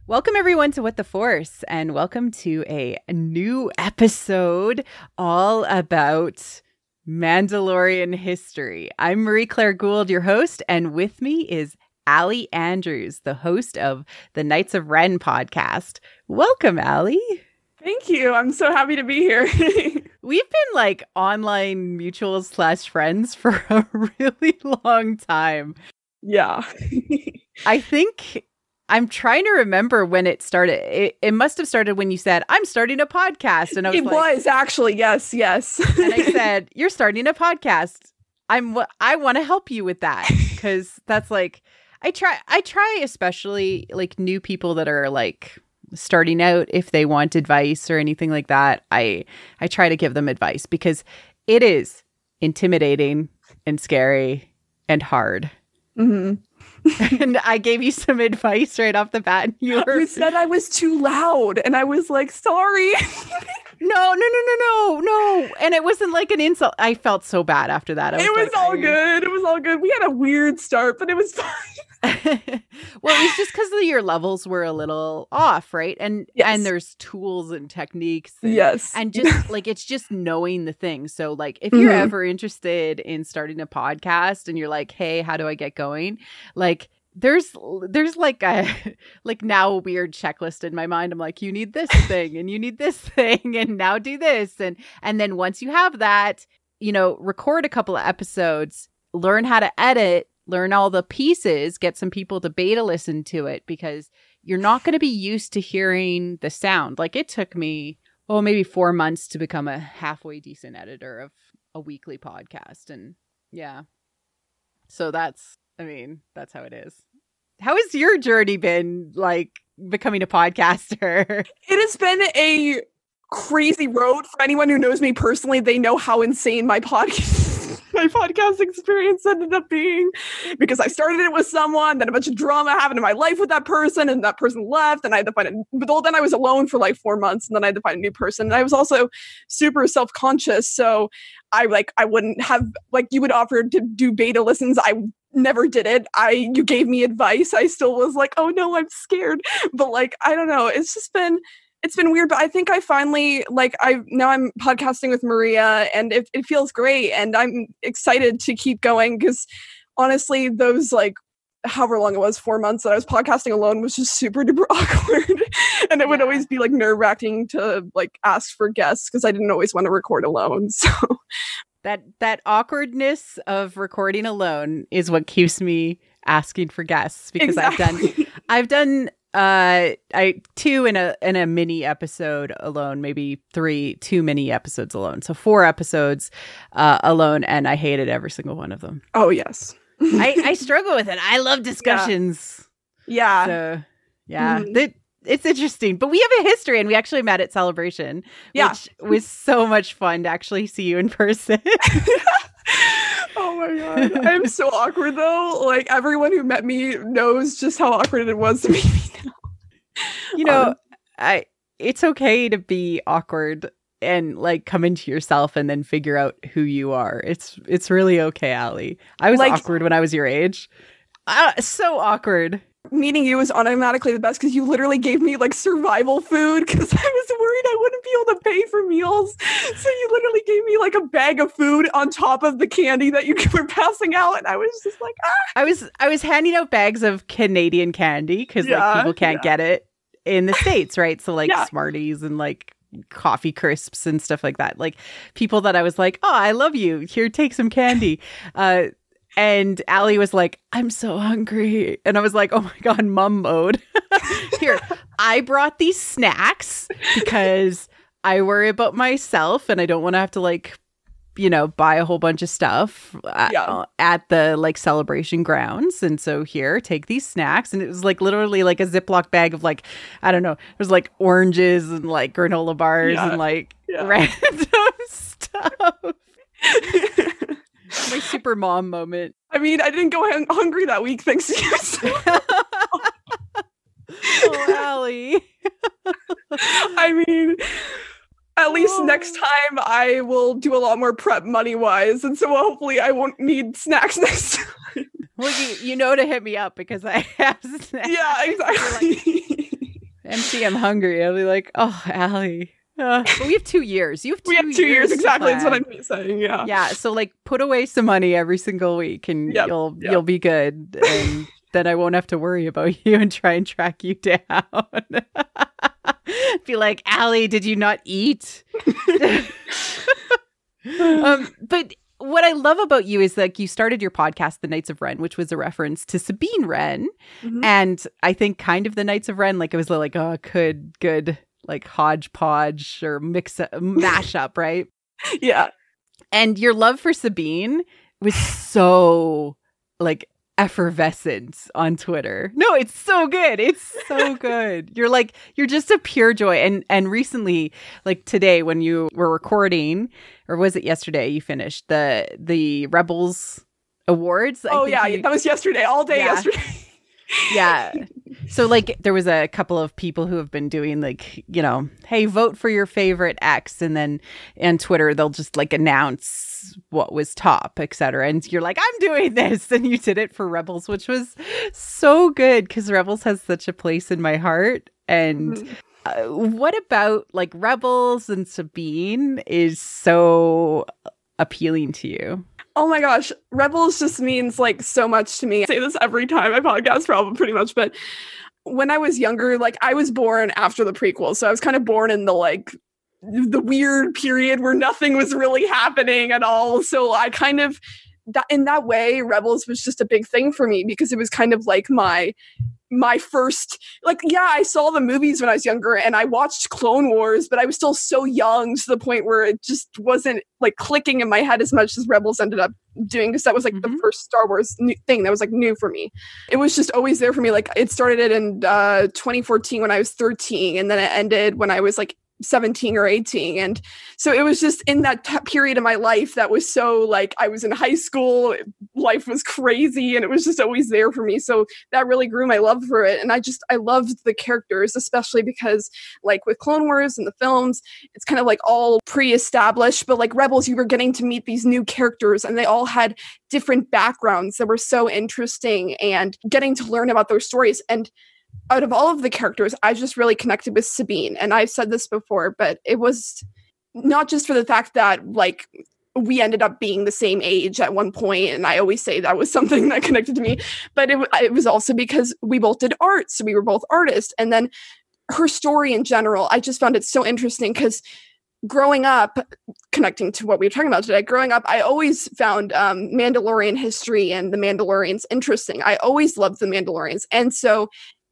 Welcome everyone to What the Force, and welcome to a new episode all about Mandalorian history. I'm Marie-Claire Gould, your host, and with me is Allie Andrews, the host of the Knights of Ren podcast. Welcome, Allie. Thank you. I'm so happy to be here. We've been like online mutuals / friends for a really long time. Yeah. I think I'm trying to remember when it started. It must have started when you said, I'm starting a podcast. And I was It was actually, yes. And I said, you're starting a podcast. I want to help you with that. Because that's like, I try especially like new people that are like starting out, if they want advice or anything like that. I try to give them advice because it is intimidating and scary and hard. Mm-hmm. And I gave you some advice right off the bat. And you said I was too loud, and I was like, sorry. No. And it wasn't like an insult. I felt so bad after that. It was all good. It was all good. We had a weird start, but it was fine. Well, it was just because your levels were a little off, right? And and there's tools and techniques. And just like, it's just knowing the thing. So like, if you're ever interested in starting a podcast and you're like, hey, how do I get going? Like, there's like a now a weird checklist in my mind. I'm like, you need this thing and you need this thing and now do this. And then once you have that, record a couple of episodes, learn how to edit, learn all the pieces, get some people to beta listen to it, because you're not going to be used to hearing the sound. Like, it took me, maybe 4 months to become a halfway decent editor of a weekly podcast. And yeah, so that's how it is. How has your journey been, like, becoming a podcaster? It has been a crazy road. For anyone who knows me personally, they know how insane my podcast experience ended up being, because I started it with someone, then a bunch of drama happened in my life with that person, and that person left, and I had to find then I was alone for like 4 months, and then I had to find a new person. And I was also super self-conscious, so I wouldn't have, like, you would offer to do beta listens, I never did it. You gave me advice, I still was like, oh no, I'm scared. But like, I don't know, it's been weird, but I think I finally, now I'm podcasting with Maria, and it feels great, and I'm excited to keep going, because honestly, those, like, however long it was, 4 months that I was podcasting alone was just super duper awkward. And it would always be like nerve-wracking to like ask for guests, because I didn't always want to record alone. So that awkwardness of recording alone is what keeps me asking for guests, because I've done 2 in a mini episode alone, maybe 2 mini episodes alone. So 4 episodes alone, and I hated every single one of them. Oh, yes. I struggle with it. I love discussions. Yeah. So, yeah. Mm-hmm. It's interesting. But we have a history, and we actually met at Celebration, which was so much fun to actually see you in person. Oh my God. I'm so awkward though. Like, everyone who met me knows just how awkward it was to meet me now. It's okay to be awkward and like come into yourself and then figure out who you are. It's really okay, Allie. I was awkward when I was your age. So awkward. Meeting you was automatically the best, because you literally gave me like survival food, because I was worried I wouldn't be able to pay for meals. So you literally gave me like a bag of food on top of the candy that you were passing out, and I was just like, I was handing out bags of Canadian candy, because like people can't get it in the States, right? So like Smarties and like coffee crisps and stuff like that. Like people that I was like, oh, I love you. Here, take some candy. And Allie was like, I'm so hungry. And I was like, oh my God, mom mode. Here, I brought these snacks because I worry about myself and I don't want to have to like, buy a whole bunch of stuff at the like celebration grounds. And so here, take these snacks. And it was like literally like a Ziploc bag of like, I don't know, it was like oranges and like granola bars and like random stuff. My super mom moment. I mean, I didn't go hungry that week, thanks to you. So. Oh, Allie. I mean, at least next time I will do a lot more prep money-wise, and so hopefully I won't need snacks next time. Well, you know to hit me up because I have snacks. Yeah, exactly. MC, I'm hungry. I'll be like, oh, Allie. But we have 2 years. You have 2 years. We have 2 years, exactly. That's what I'm saying. Yeah. Yeah. So like put away some money every single week and you'll be good. And then I won't have to worry about you and try and track you down. Be like, Allie, did you not eat? But what I love about you is like you started your podcast, The Knights of Ren, which was a reference to Sabine Wren. Mm-hmm. And I think kind of the Knights of Ren, like it was like, oh, good, like hodgepodge or mashup, right? Yeah. And your love for Sabine was so like effervescent on Twitter. No, it's so good. It's so good. You're just a pure joy. And recently, like today when you were recording, or was it yesterday you finished the Rebels Awards? Oh yeah, that was yesterday, all day yesterday. Yeah. So like there was a couple of people who have been doing like, you know, hey, vote for your favorite X, and then on Twitter they'll just like announce what was top, etc. And you're like, I'm doing this, and you did it for Rebels, which was so good because Rebels has such a place in my heart. And what about like Rebels and Sabine is so appealing to you? Oh my gosh, Rebels just means like so much to me. I say this every time I podcast, probably pretty much, but when I was younger, like I was born after the prequel, so I was kind of born in the weird period where nothing was really happening at all. So I kind of, in that way, Rebels was just a big thing for me because it was kind of like my first, like, yeah, I saw the movies when I was younger and I watched Clone Wars, but I was still so young to the point where it just wasn't like clicking in my head as much as Rebels ended up doing, because that was like the first Star Wars thing that was like new for me. It was just always there for me. Like it started in 2014 when I was 13, and then it ended when I was like 17 or 18. And so it was just in that period of my life that was so like, I was in high school, life was crazy, and it was just always there for me. So that really grew my love for it. And I loved the characters, especially because like with Clone Wars and the films, it's kind of like all pre-established, but like Rebels, you were getting to meet these new characters and they all had different backgrounds that were so interesting, and getting to learn about their stories. And out of all of the characters, I just really connected with Sabine. And I've said this before, but it was not just for the fact that like we ended up being the same age at one point, and I always say that was something that connected to me, but it was also because we both did art, so we were both artists. And then her story in general, I just found it so interesting because growing up, connecting to what we were talking about today, growing up, I always found Mandalorian history and the Mandalorians interesting. I always loved the Mandalorians. And so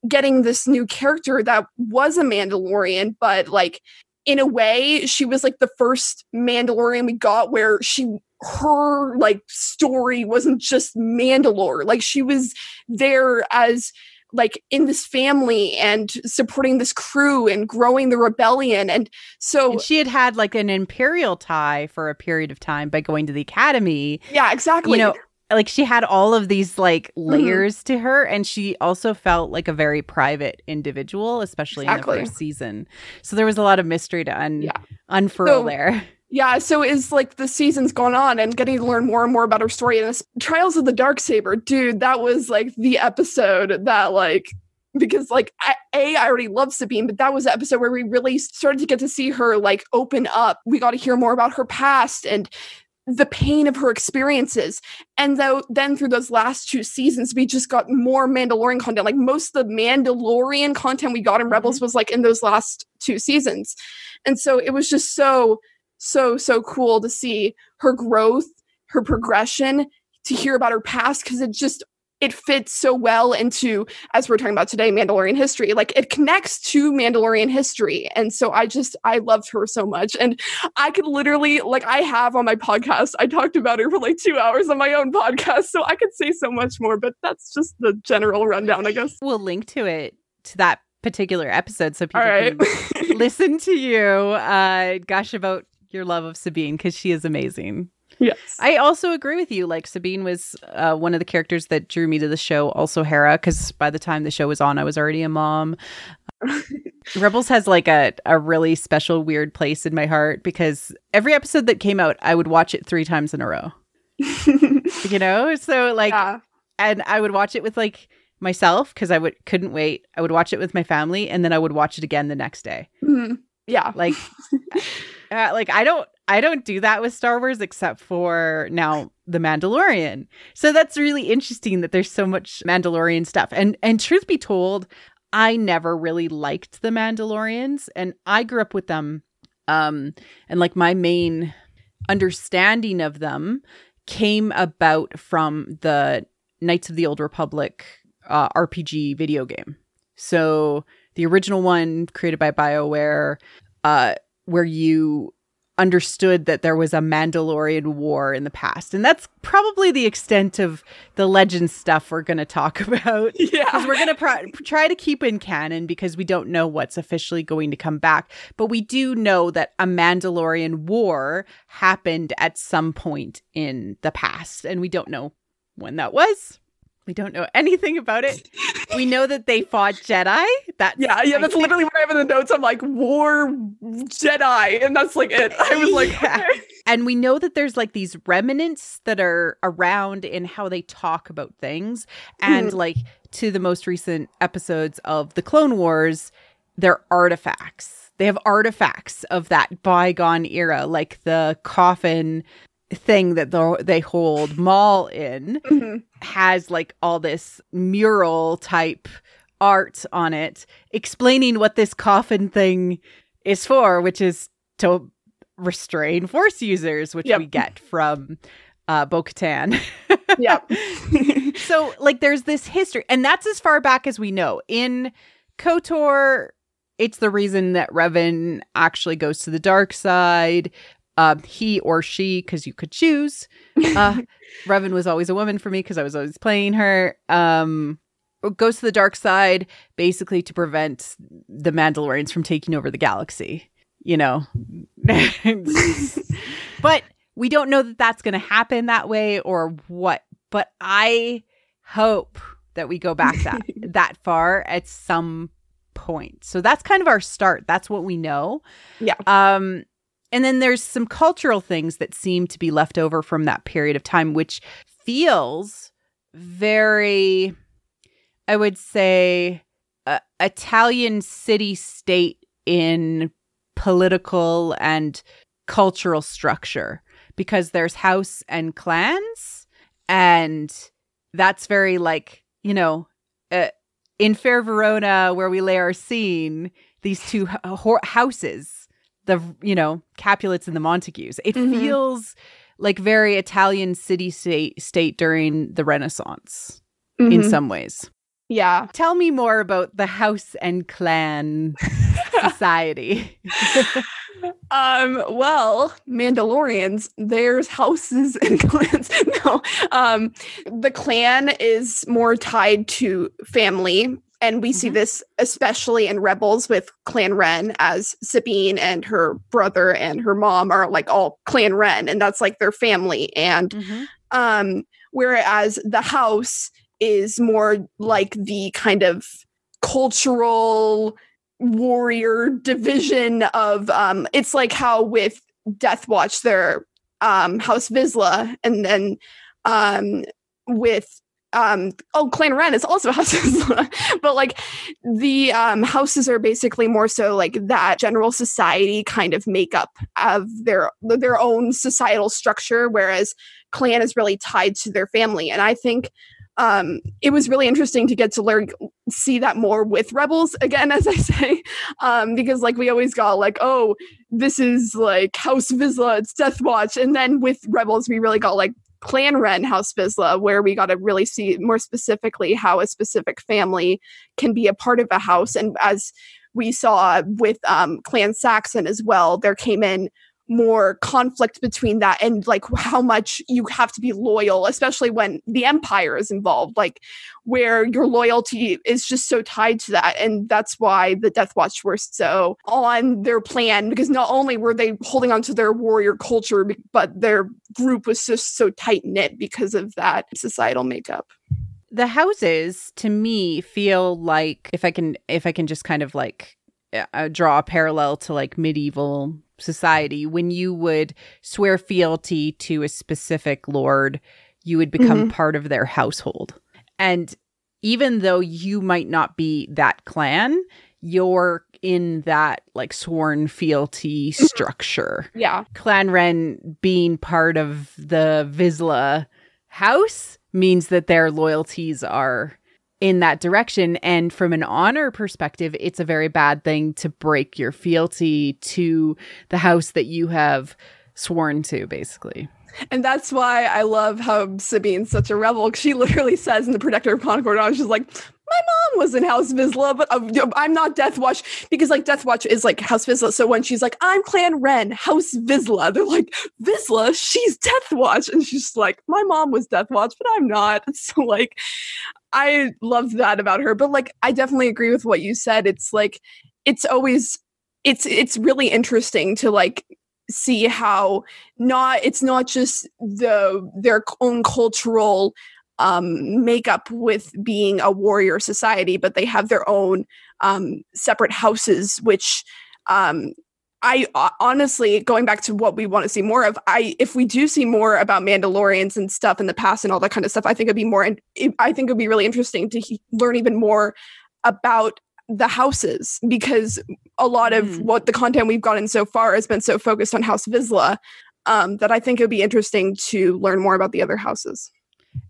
getting this new character that was a Mandalorian, but like in a way she was like the first Mandalorian we got where her like story wasn't just Mandalore. Like she was there as like in this family and supporting this crew and growing the rebellion. And so she had like an imperial tie for a period of time by going to the academy. Yeah, exactly. You know, like she had all of these like layers to her, and she also felt like a very private individual, especially in the first season. So there was a lot of mystery to unfurl there. Yeah, so as like the season's gone on and getting to learn more and more about her story, and this Trials of the Dark Saber, dude, that was like the episode that like, because like I already love Sabine, but that was the episode where we really started to get to see her like open up. We got to hear more about her past and the pain of her experiences. And then through those last 2 seasons, we just got more Mandalorian content. Like most of the Mandalorian content we got in Rebels was like in those last 2 seasons. And so it was just so cool to see her growth, her progression, to hear about her past, because it fits so well into, as we're talking about today, Mandalorian history. Like it connects to Mandalorian history. And so I loved her so much. And I could literally, like I have on my podcast, I talked about her for like 2 hours on my own podcast. So I could say so much more, but that's just the general rundown, I guess. We'll link to that particular episode so people can listen to you gush about your love of Sabine, because she is amazing. Yes. I also agree with you. Like Sabine was one of the characters that drew me to the show. Also Hera, because by the time the show was on, I was already a mom. Rebels has like a really special, weird place in my heart, because every episode that came out, I would watch it 3 times in a row. You know? So like, and I would watch it with like myself because couldn't wait. I would watch it with my family, and then I would watch it again the next day. Mm-hmm. Yeah. Like I don't do that with Star Wars except for now The Mandalorian. So that's really interesting that there's so much Mandalorian stuff. And truth be told, I never really liked the Mandalorians, and I grew up with them. And like my main understanding of them came about from the Knights of the Old Republic RPG video game. So the original one created by BioWare, where you understood that there was a Mandalorian War in the past. And that's probably the extent of the legend stuff we're going to talk about. Yeah. Because we're going to try to keep in canon because we don't know what's officially going to come back. But we do know that a Mandalorian War happened at some point in the past. And we don't know when that was. We don't know anything about it. We know that they fought Jedi. That's literally what I have in the notes. I'm like, War Jedi. And that's like it. I was like, okay. And we know that there's like these remnants that are around in how they talk about things. And like to the most recent episodes of the Clone Wars, they're artifacts. They have artifacts of that bygone era, like the coffin thing that they hold Maul in has like all this mural type art on it explaining what this coffin thing is for, which is to restrain Force users, which we get from Bo-Katan. So like there's this history, and that's as far back as we know. In KOTOR, it's the reason that Revan actually goes to the dark side. He or she, because you could choose. Revan was always a woman for me because I was always playing her. Goes to the dark side basically to prevent the Mandalorians from taking over the galaxy, you know. But we don't know that that's going to happen that way or what. But I hope that we go back that far at some point. So that's kind of our start. That's what we know. Yeah. And then there's some cultural things that seem to be left over from that period of time, which feels very, I would say, Italian city-state in political and cultural structure, because there's house and clans, and that's very like, you know, in Fair Verona, where we lay our scene, these two houses, the, you know, Capulets and the Montagues. It feels like very Italian city-state during the Renaissance in some ways. Yeah. Tell me more about the house and clan society. Well, Mandalorians, there's houses and clans. No, the clan is more tied to family. And we see this especially in Rebels with Clan Ren, as Sabine and her brother and her mom are like all Clan Ren, and that's like their family. And whereas the house is more like the kind of cultural warrior division of it's like how with Death Watch they're House Vizsla, and then with Clan Ren is also houses, but like the houses are basically more so like that general society kind of makeup of their own societal structure, whereas clan is really tied to their family. And I think it was really interesting to get to see that more with Rebels again, as I say, because like we always got like, oh, this is like House Vizsla, it's Death Watch, and then with Rebels we really got like Clan Ren, House Vizsla, where we got to really see more specifically how a specific family can be a part of a house. And as we saw with Clan Saxon as well, there came in more conflict between that and like how much you have to be loyal, especially when the Empire is involved, like where your loyalty is just so tied to that. And that's why the Death Watch were so on their plan, because not only were they holding on to their warrior culture, but their group was just so tight knit because of that societal makeup. The houses to me feel like, if I can just kind of like draw a parallel to like medieval society, when you would swear fealty to a specific lord, you would become part of their household. And even though you might not be that clan, you're in that like sworn fealty structure. Yeah. Clan Wren being part of the Vizsla house means that their loyalties are in that direction. And from an honor perspective, it's a very bad thing to break your fealty to the house that you have sworn to, basically. And that's why I love how Sabine's such a rebel. She literally says in the Protector of Concord, she's like, my mom was in House Vizsla, but I'm not Death Watch, because like Death Watch is like House Vizsla. So when she's like, I'm Clan Wren, House Vizsla, they're like, Vizsla, she's Death Watch. And she's like, my mom was Death Watch, but I'm not. So like, I love that about her. But like, I definitely agree with what you said. It's like, it's always, it's really interesting to like, see how it's not just their own cultural makeup with being a warrior society, but they have their own separate houses, which I honestly, going back to what we want to see more of, if we do see more about Mandalorians and stuff in the past and all that kind of stuff, I think it'd be really interesting to learn even more about the houses, because a lot of what the content we've gotten so far has been so focused on House Vizsla that I think it would be interesting to learn more about the other houses.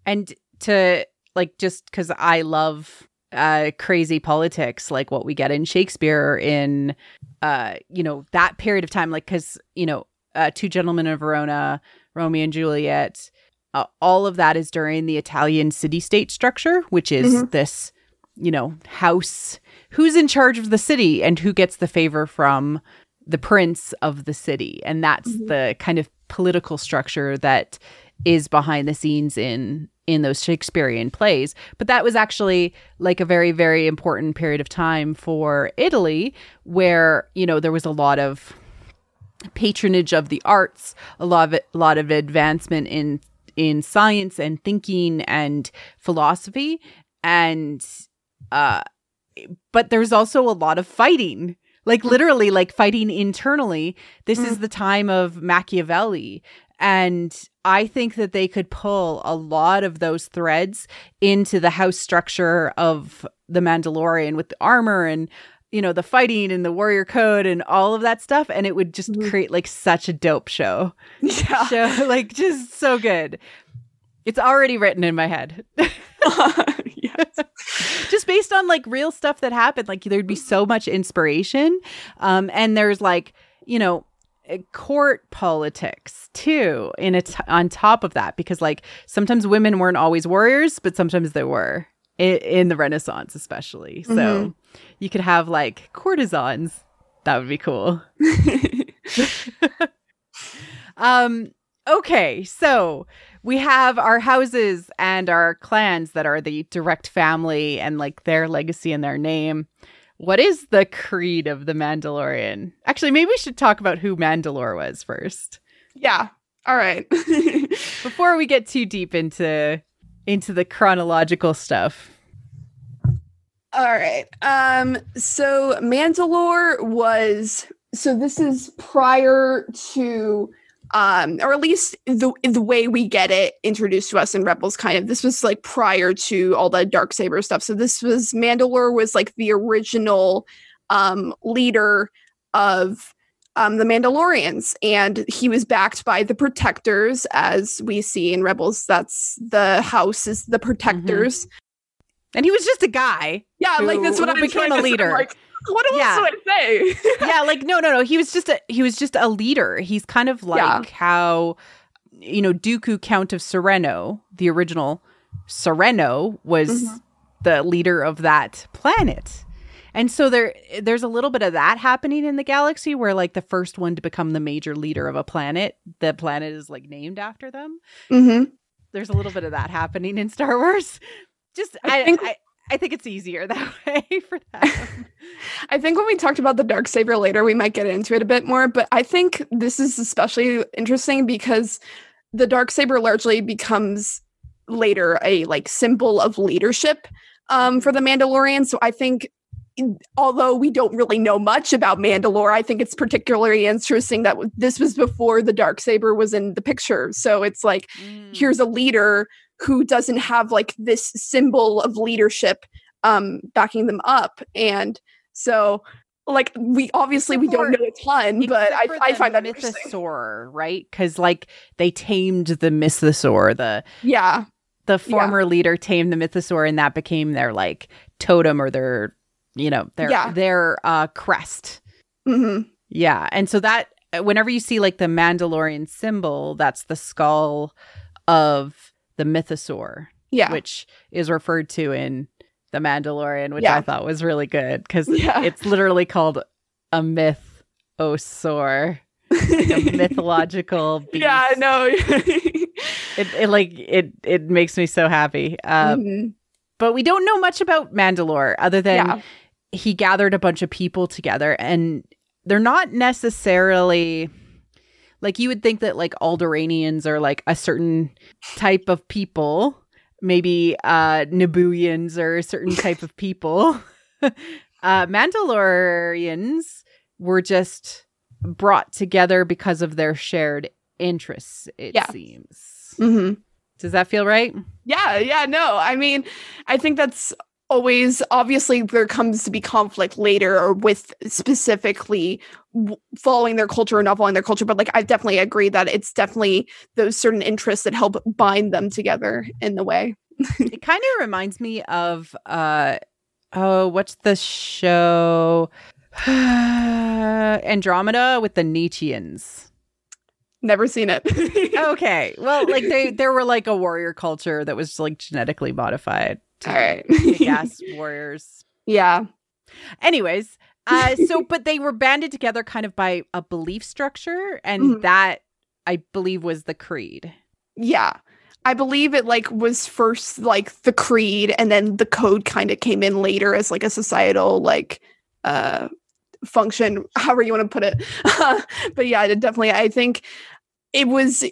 And to like, just because I love crazy politics, like what we get in Shakespeare in, that period of time, like, because, Two Gentlemen of Verona, Romeo and Juliet, all of that is during the Italian city-state structure, which is this, house, who's in charge of the city and who gets the favor from the prince of the city. And that's the kind of political structure that is behind the scenes in those Shakespearean plays. But that was actually like a very, very important period of time for Italy, where, there was a lot of patronage of the arts, a lot of advancement in science and thinking and philosophy. And but there's also a lot of fighting, like literally like fighting internally. This is the time of Machiavelli. And I think that they could pull a lot of those threads into the house structure of the Mandalorian with the armor and, the fighting and the warrior code and all of that stuff. And it would just create like such a dope show. Yeah. Like just so good. It's already written in my head. Yes. Just based on like real stuff that happened, like there'd be so much inspiration. And there's like, court politics too on top of that, because like sometimes women weren't always warriors, but sometimes they were in the Renaissance, especially. So you could have like courtesans. That would be cool. Okay, so we have our houses and our clans that are the direct family and like their legacy and their name. What is the creed of the Mandalorian? Actually, maybe we should talk about who Mandalore was first. Yeah. All right. Before we get too deep into the chronological stuff. All right. So Mandalore this is prior to or at least the way we get it introduced to us in Rebels, kind of. This was like prior to all the Dark Saber stuff. So Mandalore was like the original leader of the Mandalorians, and he was backed by the Protectors, as we see in Rebels. That's the house is the Protectors. And he was just a guy. Yeah, like that's what I became a leader. Like, what else do I say? Yeah, like no. He was just a leader. He's kind of like how Dooku, Count of Sereno, the original Sereno, was the leader of that planet. And so there's a little bit of that happening in the galaxy, where like the first one to become the major leader of a planet, the planet is like named after them. There's a little bit of that happening in Star Wars. Just I think it's easier that way for them. I think when we talked about the Dark Saber later, we might get into it a bit more. But I think this is especially interesting because the Dark Saber largely becomes later a like symbol of leadership for the Mandalorian. So I think, although we don't really know much about Mandalore, I think it's particularly interesting that this was before the Dark Saber was in the picture. So it's like, here's a leader who doesn't have like this symbol of leadership backing them up. And so like we don't know a ton, but I find that interesting. Mythosaur, right? Because like they tamed the Mythosaur, the former leader tamed the Mythosaur, and that became their like totem or their crest. Mm-hmm. Yeah, and so that whenever you see like the Mandalorian symbol, that's the skull of the Mythosaur, which is referred to in The Mandalorian, which I thought was really good because it's literally called a mythosaur, like a mythological beast. Yeah, I know. it makes me so happy. But we don't know much about Mandalore other than he gathered a bunch of people together, and they're not necessarily like you would think that like Alderaanians are like a certain type of people. Maybe Nabooians are a certain type of people. Mandalorians were just brought together because of their shared interests, it seems. Mm-hmm. Does that feel right? Yeah, no. I mean, I think that's always, obviously there comes to be conflict later or with specifically following their culture or not following their culture, but like I definitely agree that it's definitely those certain interests that help bind them together in the way. It kind of reminds me of what's the show Andromeda with the Nietzscheans. Never seen it. Okay, well, like they were like a warrior culture that was like genetically modified. All right. Kick-ass warriors. Yeah. Anyways, but they were banded together kind of by a belief structure, and that I believe was the creed. Yeah. I believe it like was first like the creed, and then the code kind of came in later as like a societal like function, however you want to put it. But yeah, definitely I think it was,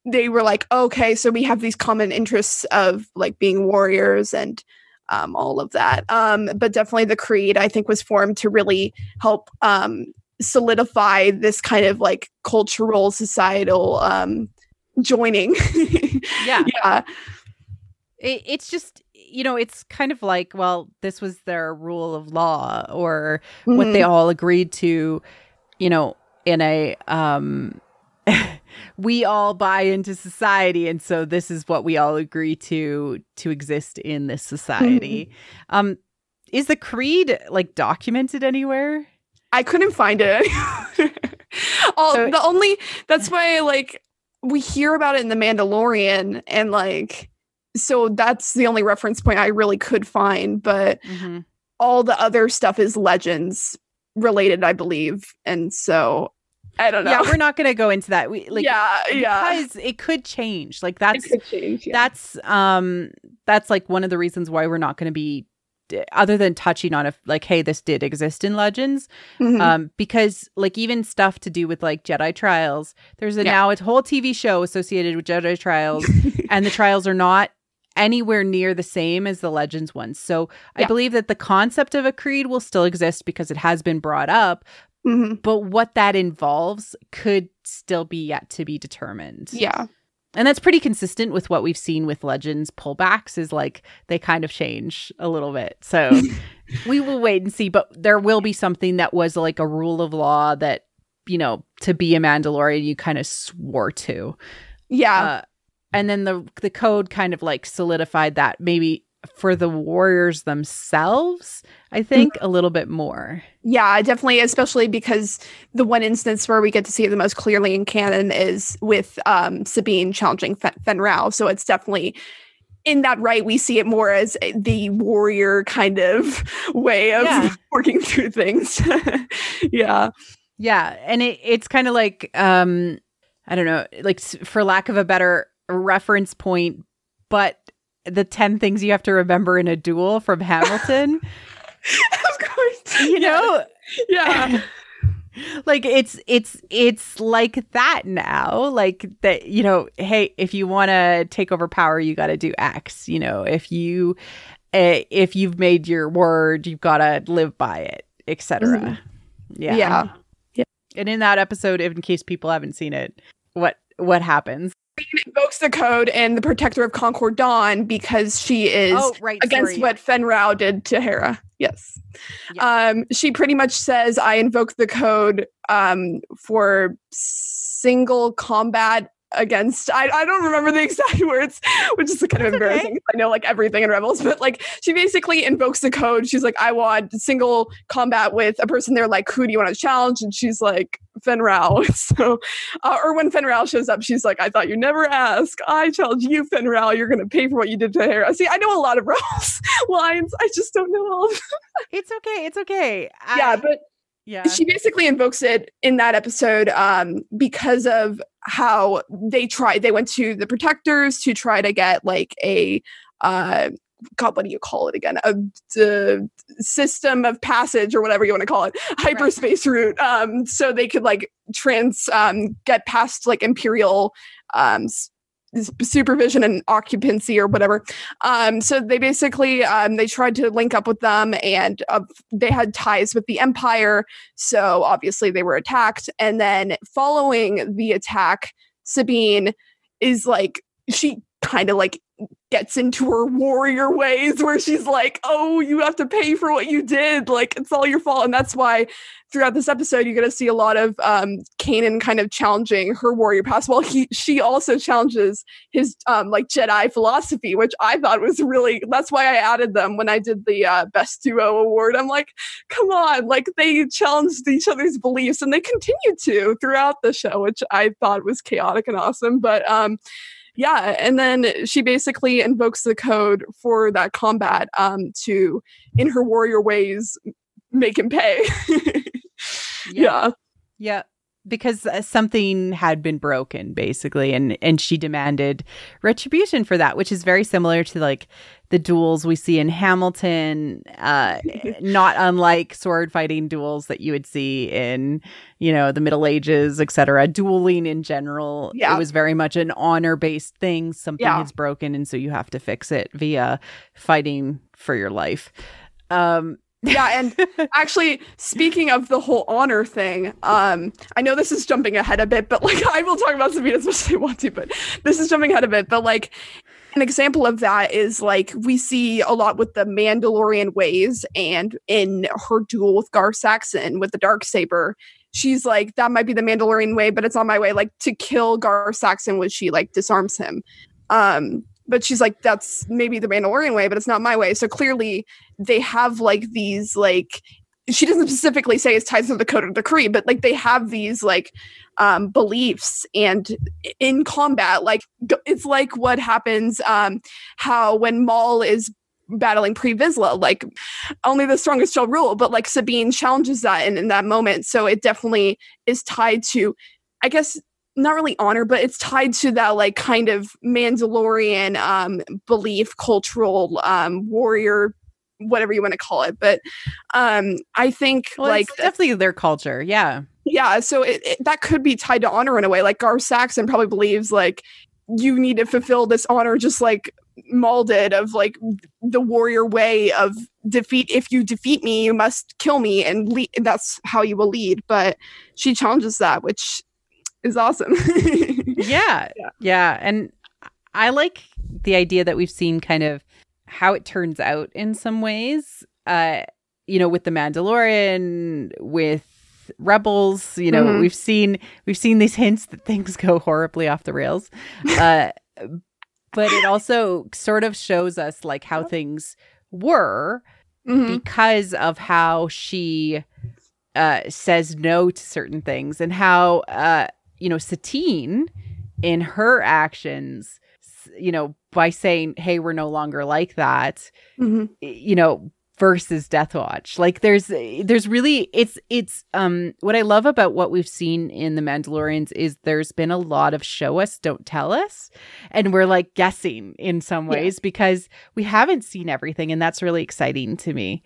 they were like, okay, so we have these common interests of like being warriors and all of that. But definitely the creed, I think, was formed to really help solidify this kind of like cultural, societal joining. Yeah. It's just, it's kind of like, well, this was their rule of law or what they all agreed to, in a we all buy into society, and so this is what we all agree to exist in this society. Is the creed like documented anywhere? I couldn't find it. That's why like we hear about it in The Mandalorian, and like so that's the only reference point I really could find, but all the other stuff is legends related, I believe, and so I don't know. Yeah, we're not going to go into that. Because it could change. Like that's it could change, that's like one of the reasons why we're not going to be, other than touching on if like, hey, this did exist in Legends, because like even stuff to do with like Jedi trials, there's now a whole TV show associated with Jedi trials, and the trials are not anywhere near the same as the Legends ones. So I believe that the concept of a creed will still exist because it has been brought up. But what that involves could still be yet to be determined. Yeah. And that's pretty consistent with what we've seen with Legends pullbacks, is like they kind of change a little bit. So we will wait and see. But there will be something that was like a rule of law that, to be a Mandalorian, you kind of swore to. Yeah. And then the code kind of like solidified that maybe for the warriors themselves, I think a little bit more. Yeah, definitely, especially because the one instance where we get to see it the most clearly in canon is with Sabine challenging Fen Rao. So it's definitely in that right. We see it more as the warrior kind of way of working through things. Yeah. And it's kind of like, I don't know, like for lack of a better reference point, but the 10 things you have to remember in a duel from Hamilton. Of course. Yeah. Like it's like that now. Like that, hey, if you want to take over power, you got to do X. If you've made your word, you've got to live by it, etc. Yeah. And in that episode, in case people haven't seen it, what happens? invokes the code and the Protector of Concord Dawn because she is against what Fenrau did to Hera. Yes. Yeah. She pretty much says, I invoke the code for single combat against I don't remember the exact words, which is kind of embarrassing. Okay. I know like everything in Rebels, but like she basically invokes the code. She's like, I want single combat with a person. They're like, who do you want to challenge? And she's like, Fenrau. So or when Fenrau shows up, she's like, I thought you never ask. I challenge you, Fenrau. You're gonna pay for what you did to Hera. See, I know a lot of Rebels lines. I just don't know all of them. It's okay. Yeah, she basically invokes it in that episode because of how they went to the Protectors to try to get like a God, what do you call it again? A system of passage or whatever you want to call it, hyperspace route. So they could like get past like Imperial supervision and occupancy or whatever. So they basically they tried to link up with them, and they had ties with the Empire, so obviously they were attacked. And then following the attack, Sabine is like, she kind of like gets into her warrior ways where she's like, oh, you have to pay for what you did, like it's all your fault. And that's why throughout this episode you're going to see a lot of Kanan kind of challenging her warrior past, while she also challenges his like Jedi philosophy, which I thought was really, that's why I added them when I did the best duo award. I'm like, come on, like they challenged each other's beliefs, and they continued to throughout the show, which I thought was chaotic and awesome. But yeah, and then she basically invokes the code for that combat to, in her warrior ways, make him pay. Yeah, because something had been broken, basically, and she demanded retribution for that, which is very similar to like the duels we see in Hamilton, not unlike sword fighting duels that you would see in, you know, the Middle Ages, etc. Dueling in general, it was very much an honor-based thing. Something is broken, and so you have to fix it via fighting for your life. Yeah, and actually, speaking of the whole honor thing, I know this is jumping ahead a bit, but like I will talk about Sabine as much as I want to, but this is jumping ahead a bit. But like an example of that is like we see a lot with the Mandalorian ways, and in her duel with Gar Saxon with the Dark Saber, she's like, that might be the Mandalorian way, but it's not my way. Like to kill Gar Saxon when she like disarms him. But she's like, that's maybe the Mandalorian way, but it's not my way. So clearly they have like these, like, she doesn't specifically say it's tied to the Code of Decree, but like they have these like beliefs, and in combat, like it's like what happens, how when Maul is battling Pre Vizsla, like only the strongest shall rule, but like Sabine challenges that in that moment. So it definitely is tied to, I guess, not really honor, but it's tied to that like kind of Mandalorian belief, cultural warrior, whatever you want to call it. But I think like it's definitely their culture. Yeah. So that could be tied to honor in a way. Like Gar Saxon probably believes like you need to fulfill this honor, just like Maul did, of like the warrior way of defeat. If you defeat me, you must kill me, and that's how you will lead. But she challenges that, which is awesome. Yeah. And I like the idea that we've seen kind of how it turns out in some ways, you know, with the Mandalorian, with Rebels, you know, we've seen these hints that things go horribly off the rails. But it also sort of shows us like how things were because of how she says no to certain things, and how you know, Satine in her actions, you know, by saying, hey, we're no longer like that, you know, versus Death Watch. Like there's really, it's what I love about what we've seen in The Mandalorians is there's been a lot of show us, don't tell us. And we're like guessing in some ways because we haven't seen everything. And that's really exciting to me.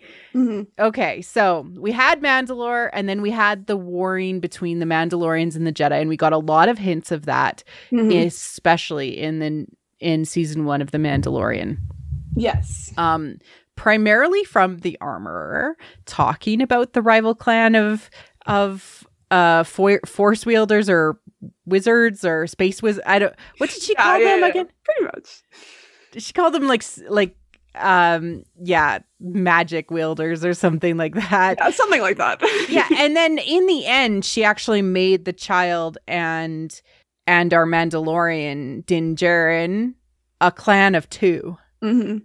Okay. So we had Mandalore, and then we had the warring between the Mandalorians and the Jedi. And we got a lot of hints of that, especially in season 1 of The Mandalorian. Yes. Primarily from the Armorer talking about the rival clan of force wielders or wizards or space wizards. What did she call them again? Pretty much. She called them magic wielders or something like that. Yeah, something like that. Yeah, and then in the end, she actually made the child and our Mandalorian Din Djarin a clan of 2. Mm-hmm.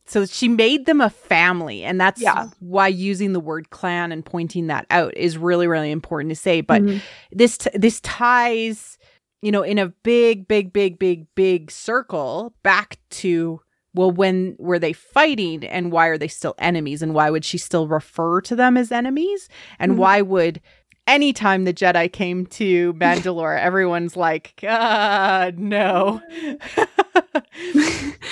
So she made them a family, and that's why using the word clan and pointing that out is really, really important to say. But this ties, in a big circle back to, well, when were they fighting, and why are they still enemies, and why would she still refer to them as enemies, and why would anytime the Jedi came to Mandalore, everyone's like, no.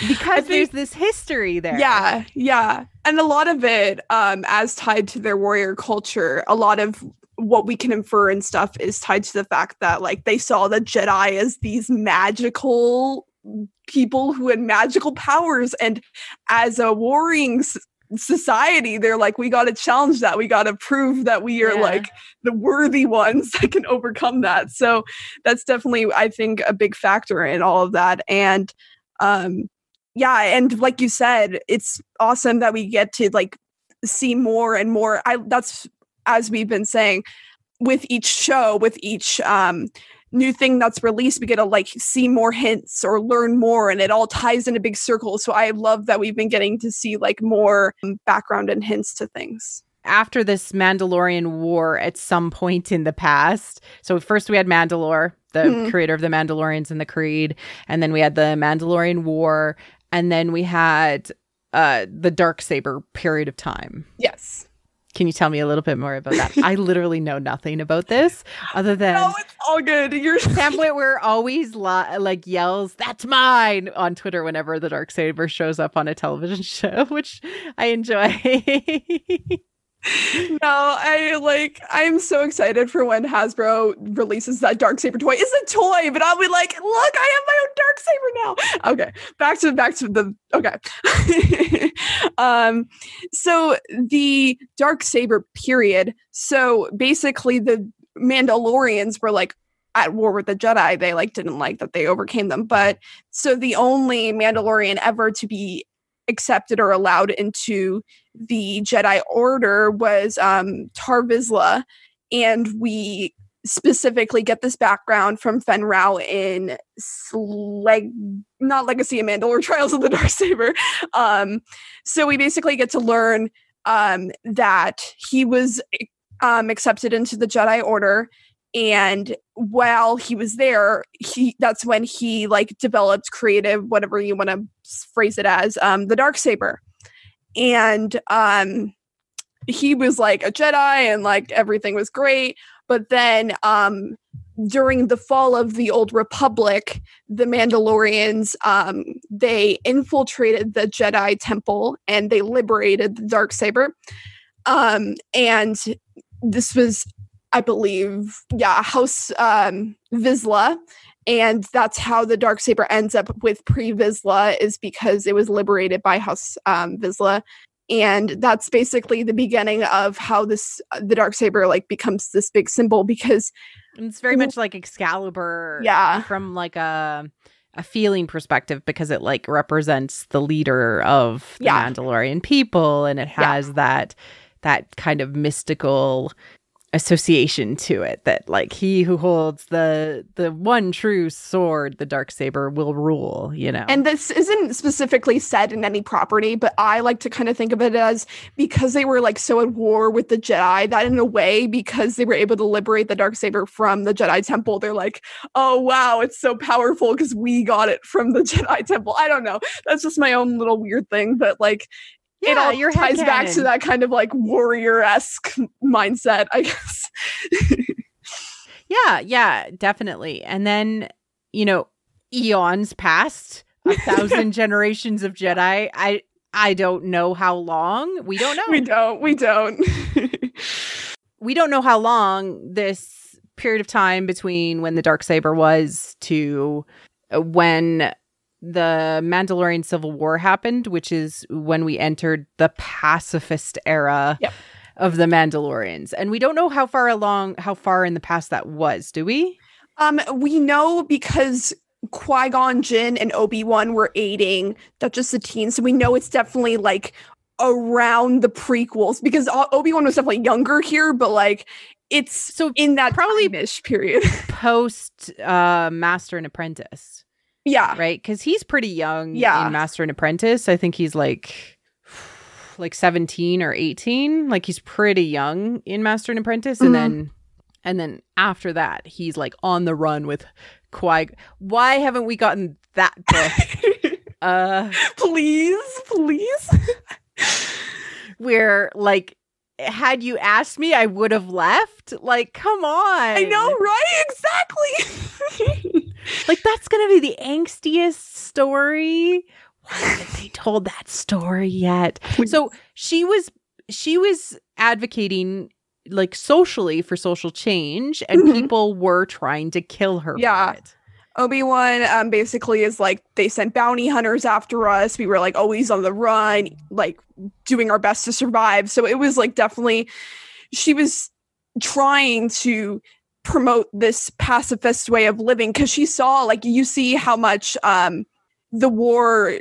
Because there's this history there. Yeah. And a lot of it, as tied to their warrior culture, a lot of what we can infer and stuff is tied to the fact that, like, they saw the Jedi as these magical people who had magical powers. And as a warring society, they're like, we got to challenge that. We got to prove that we are like the worthy ones that can overcome that. So that's definitely, I think, a big factor in all of that. And and like you said, it's awesome that we get to like see more and more. That's, as we've been saying, with each show, with each new thing that's released, we get to like see more hints or learn more, and it all ties in a big circle. So I love that we've been getting to see like more background and hints to things. After this Mandalorian War at some point in the past, so first we had Mandalore, the creator of the Mandalorians and the Creed, and then we had the Mandalorian War, and then we had the Dark Saber period of time. Yes. Can you tell me a little bit more about that? I literally know nothing about this other than... No, it's all good. Sam Witwer always yells, "That's mine!" on Twitter whenever the Dark Saber shows up on a television show, which I enjoy. No, I'm so excited for when Hasbro releases that Dark Saber toy. It's a toy, but I'll be like, look, I have my own Dark Saber now. Okay, back to the okay. So the Dark Saber period. So basically, the Mandalorians were like at war with the Jedi. They didn't like that they overcame them. But so the only Mandalorian ever to be accepted or allowed into the Jedi Order was Tar Vizsla, and we specifically get this background from Fen Rao in not Legacy of Mandalore, Trials of the Dark Saber. So we basically get to learn that he was accepted into the Jedi Order, and while he was there, that's when he developed creative, whatever you want to phrase it as, the Dark Saber. And he was like a Jedi, and everything was great. But then during the fall of the Old Republic, the Mandalorians, they infiltrated the Jedi Temple and they liberated the Dark Saber. And this was, I believe, House Vizsla. And that's how the Dark Saber ends up with Pre-Vizsla, is because it was liberated by House Vizsla. And that's basically the beginning of how the Dark Saber becomes this big symbol, because it's very much like Excalibur, from a feeling perspective, because it represents the leader of the Mandalorian people, and it has that kind of mystical association to it, that he who holds the one true sword, the Dark Saber, will rule, And this isn't specifically said in any property, but I like to kind of think of it as, because they were so at war with the Jedi, that in a way, because they were able to liberate the Dark Saber from the Jedi Temple, they're like, oh wow, it's so powerful because we got it from the Jedi Temple. I don't know, that's just my own little weird thing, but it all ties back to that kind of warrior-esque mindset, I guess. Yeah, definitely. And then, eons passed, 1,000 generations of Jedi. I don't know how long. We don't know. We don't. We don't know how long this period of time between when the Dark Saber was to when the Mandalorian Civil War happened, which is when we entered the pacifist era of the Mandalorians. And we don't know how far in the past that was, do we? We know because Qui-Gon Jinn and Obi-Wan were aiding Duchess Satine, so we know it's definitely like around the prequels, because Obi-Wan was definitely younger here, but like it's so in that probably time-ish period. Post Master and Apprentice. Yeah. Right? Because he's pretty young in Master and Apprentice. I think he's like 17 or 18. Like he's pretty young in Master and Apprentice. And then after that, he's like on the run with Qui. Why haven't we gotten that book? Please. Where like, had you asked me, I would have left. Like, come on. I know, right? Exactly. Like, that's going to be the angstiest story. Why haven't they told that story yet? So she was advocating like socially for social change, and people were trying to kill her for it. Obi-Wan basically is like, they sent bounty hunters after us. We were like always on the run, like doing our best to survive. So it was like definitely, she was trying to promote this pacifist way of living, because she saw, like, you see how much the war,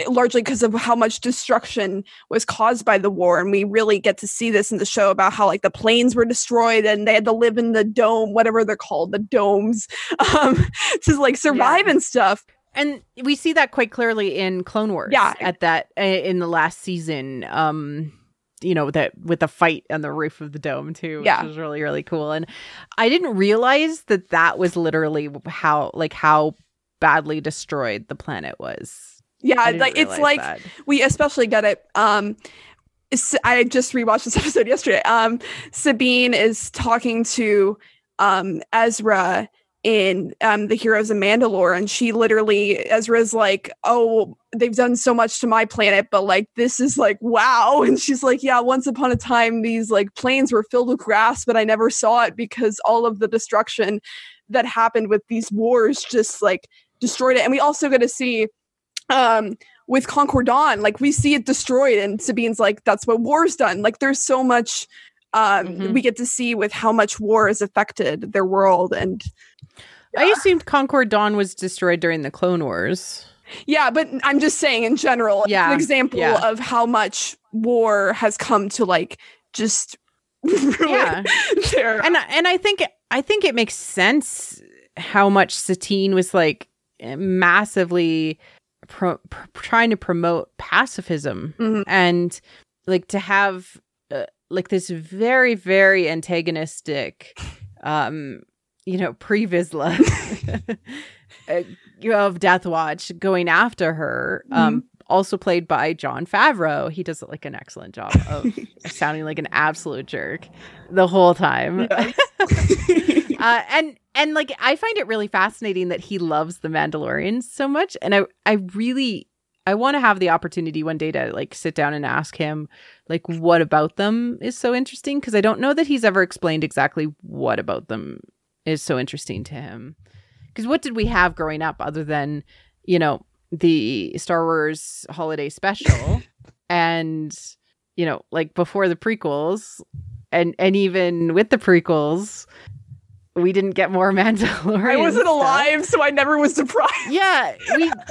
largely because of how much destruction was caused by the war, and we really get to see this in the show about how like the planes were destroyed and they had to live in the dome, whatever they're called, the domes, to like survive and stuff. And we see that quite clearly in Clone Wars. Yeah, at that in the last season. You know, that with the fight on the roof of the dome too, which was really, really cool. And I didn't realize that was literally how badly destroyed the planet was. Yeah, like it's like that. We especially get it. I just rewatched this episode yesterday. Sabine is talking to Ezra in the Heroes of Mandalore, and she literally, Ezra's like, oh, they've done so much to my planet, but like this is like wow. And she's like, yeah, once upon a time these like plains were filled with grass, but I never saw it because all of the destruction that happened with these wars just like destroyed it. And we also get to see with Concord Dawn, like we see it destroyed, and Sabine's like, that's what war's done. Like there's so much we get to see with how much war has affected their world. And I assumed Concord Dawn was destroyed during the Clone Wars. Yeah, but I'm just saying in general, an example of how much war has come to like just ruin their... And I think it makes sense how much Satine was like massively trying to promote pacifism, and like to have like this very, very antagonistic pre-Vizsla of Death Watch going after her, also played by Jon Favreau. He does like an excellent job of sounding like an absolute jerk the whole time. Yes. And like I find it really fascinating that he loves the Mandalorians so much, and I want to have the opportunity one day to like sit down and ask him like what about them is so interesting, because I don't know that he's ever explained exactly what about them is so interesting to him. Because what did we have growing up other than, you know, the Star Wars holiday special and, you know, like before the prequels and even with the prequels, we didn't get more Mandalorian. I wasn't alive, so I never was surprised. Yeah,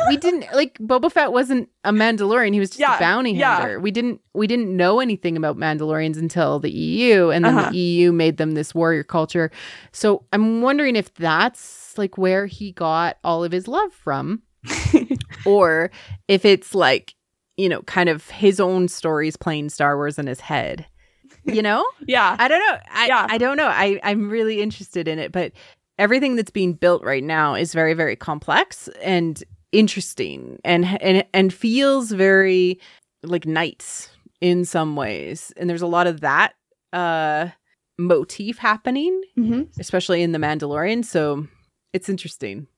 we didn't, like, Boba Fett wasn't a Mandalorian. He was just a bounty hunter. We didn't know anything about Mandalorians until the EU, and then the EU made them this warrior culture. So I'm wondering if that's like where he got all of his love from, or if it's like, you know, kind of his own stories playing Star Wars in his head. You know? Yeah. I don't know. I don't know. I'm really interested in it, but everything that's being built right now is very, very complex and interesting and feels very like Knights in some ways. And there's a lot of that motif happening, especially in The Mandalorian. So it's interesting.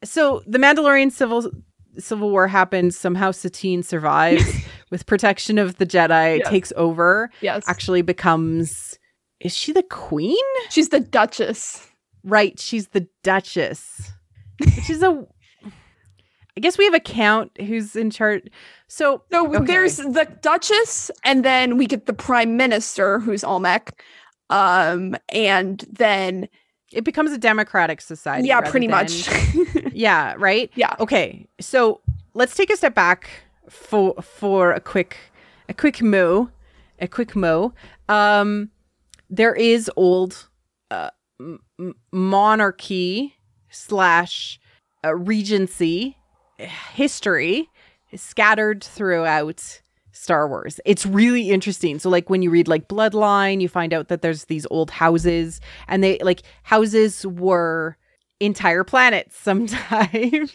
So the Mandalorian Civil War happens. Somehow Satine survives with protection of the Jedi, takes over, actually becomes... Is she the queen? She's the Duchess. Right, she's the Duchess. Which is I guess we have a count who's in charge. So there's the Duchess, and then we get the Prime Minister, who's Olmec. And then... it becomes a democratic society. Yeah, pretty much. Yeah, right? Yeah. Okay, so let's take a step back for a quick moo. There is old monarchy / regency history scattered throughout Star Wars. It's really interesting. So like when you read like Bloodline, you find out that there's these old houses, and they like houses were entire planets sometimes.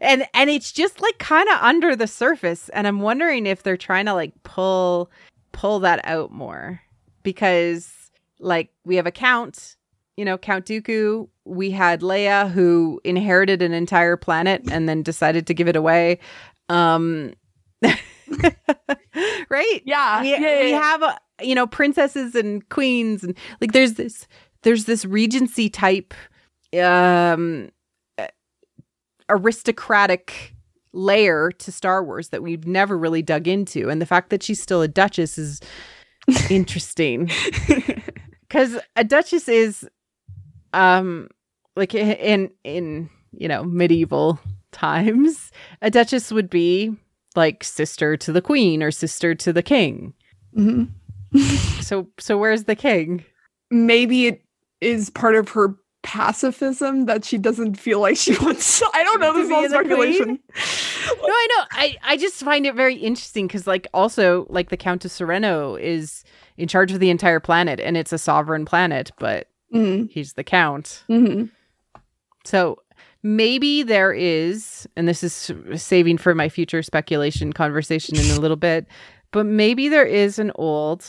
and it's just like kind of under the surface, and I'm wondering if they're trying to like pull that out more, because like we have a Count Dooku. We had Leia, who inherited an entire planet and then decided to give it away. Right? Yeah. We have princesses and queens, and like there's this regency type aristocratic layer to Star Wars that we've never really dug into, and the fact that she's still a duchess is interesting, because a duchess is like in medieval times, a duchess would be like sister to the queen or sister to the king. Mm-hmm. So where's the king? Maybe it is part of her pacifism that she doesn't feel like she wants. I don't know. This is all speculation. No, I know. I just find it very interesting because, like, also, like, the Count of Sereno is in charge of the entire planet, and it's a sovereign planet, but he's the count. Mm-hmm. So maybe there is, and this is saving for my future speculation conversation in a little bit, but maybe there is an old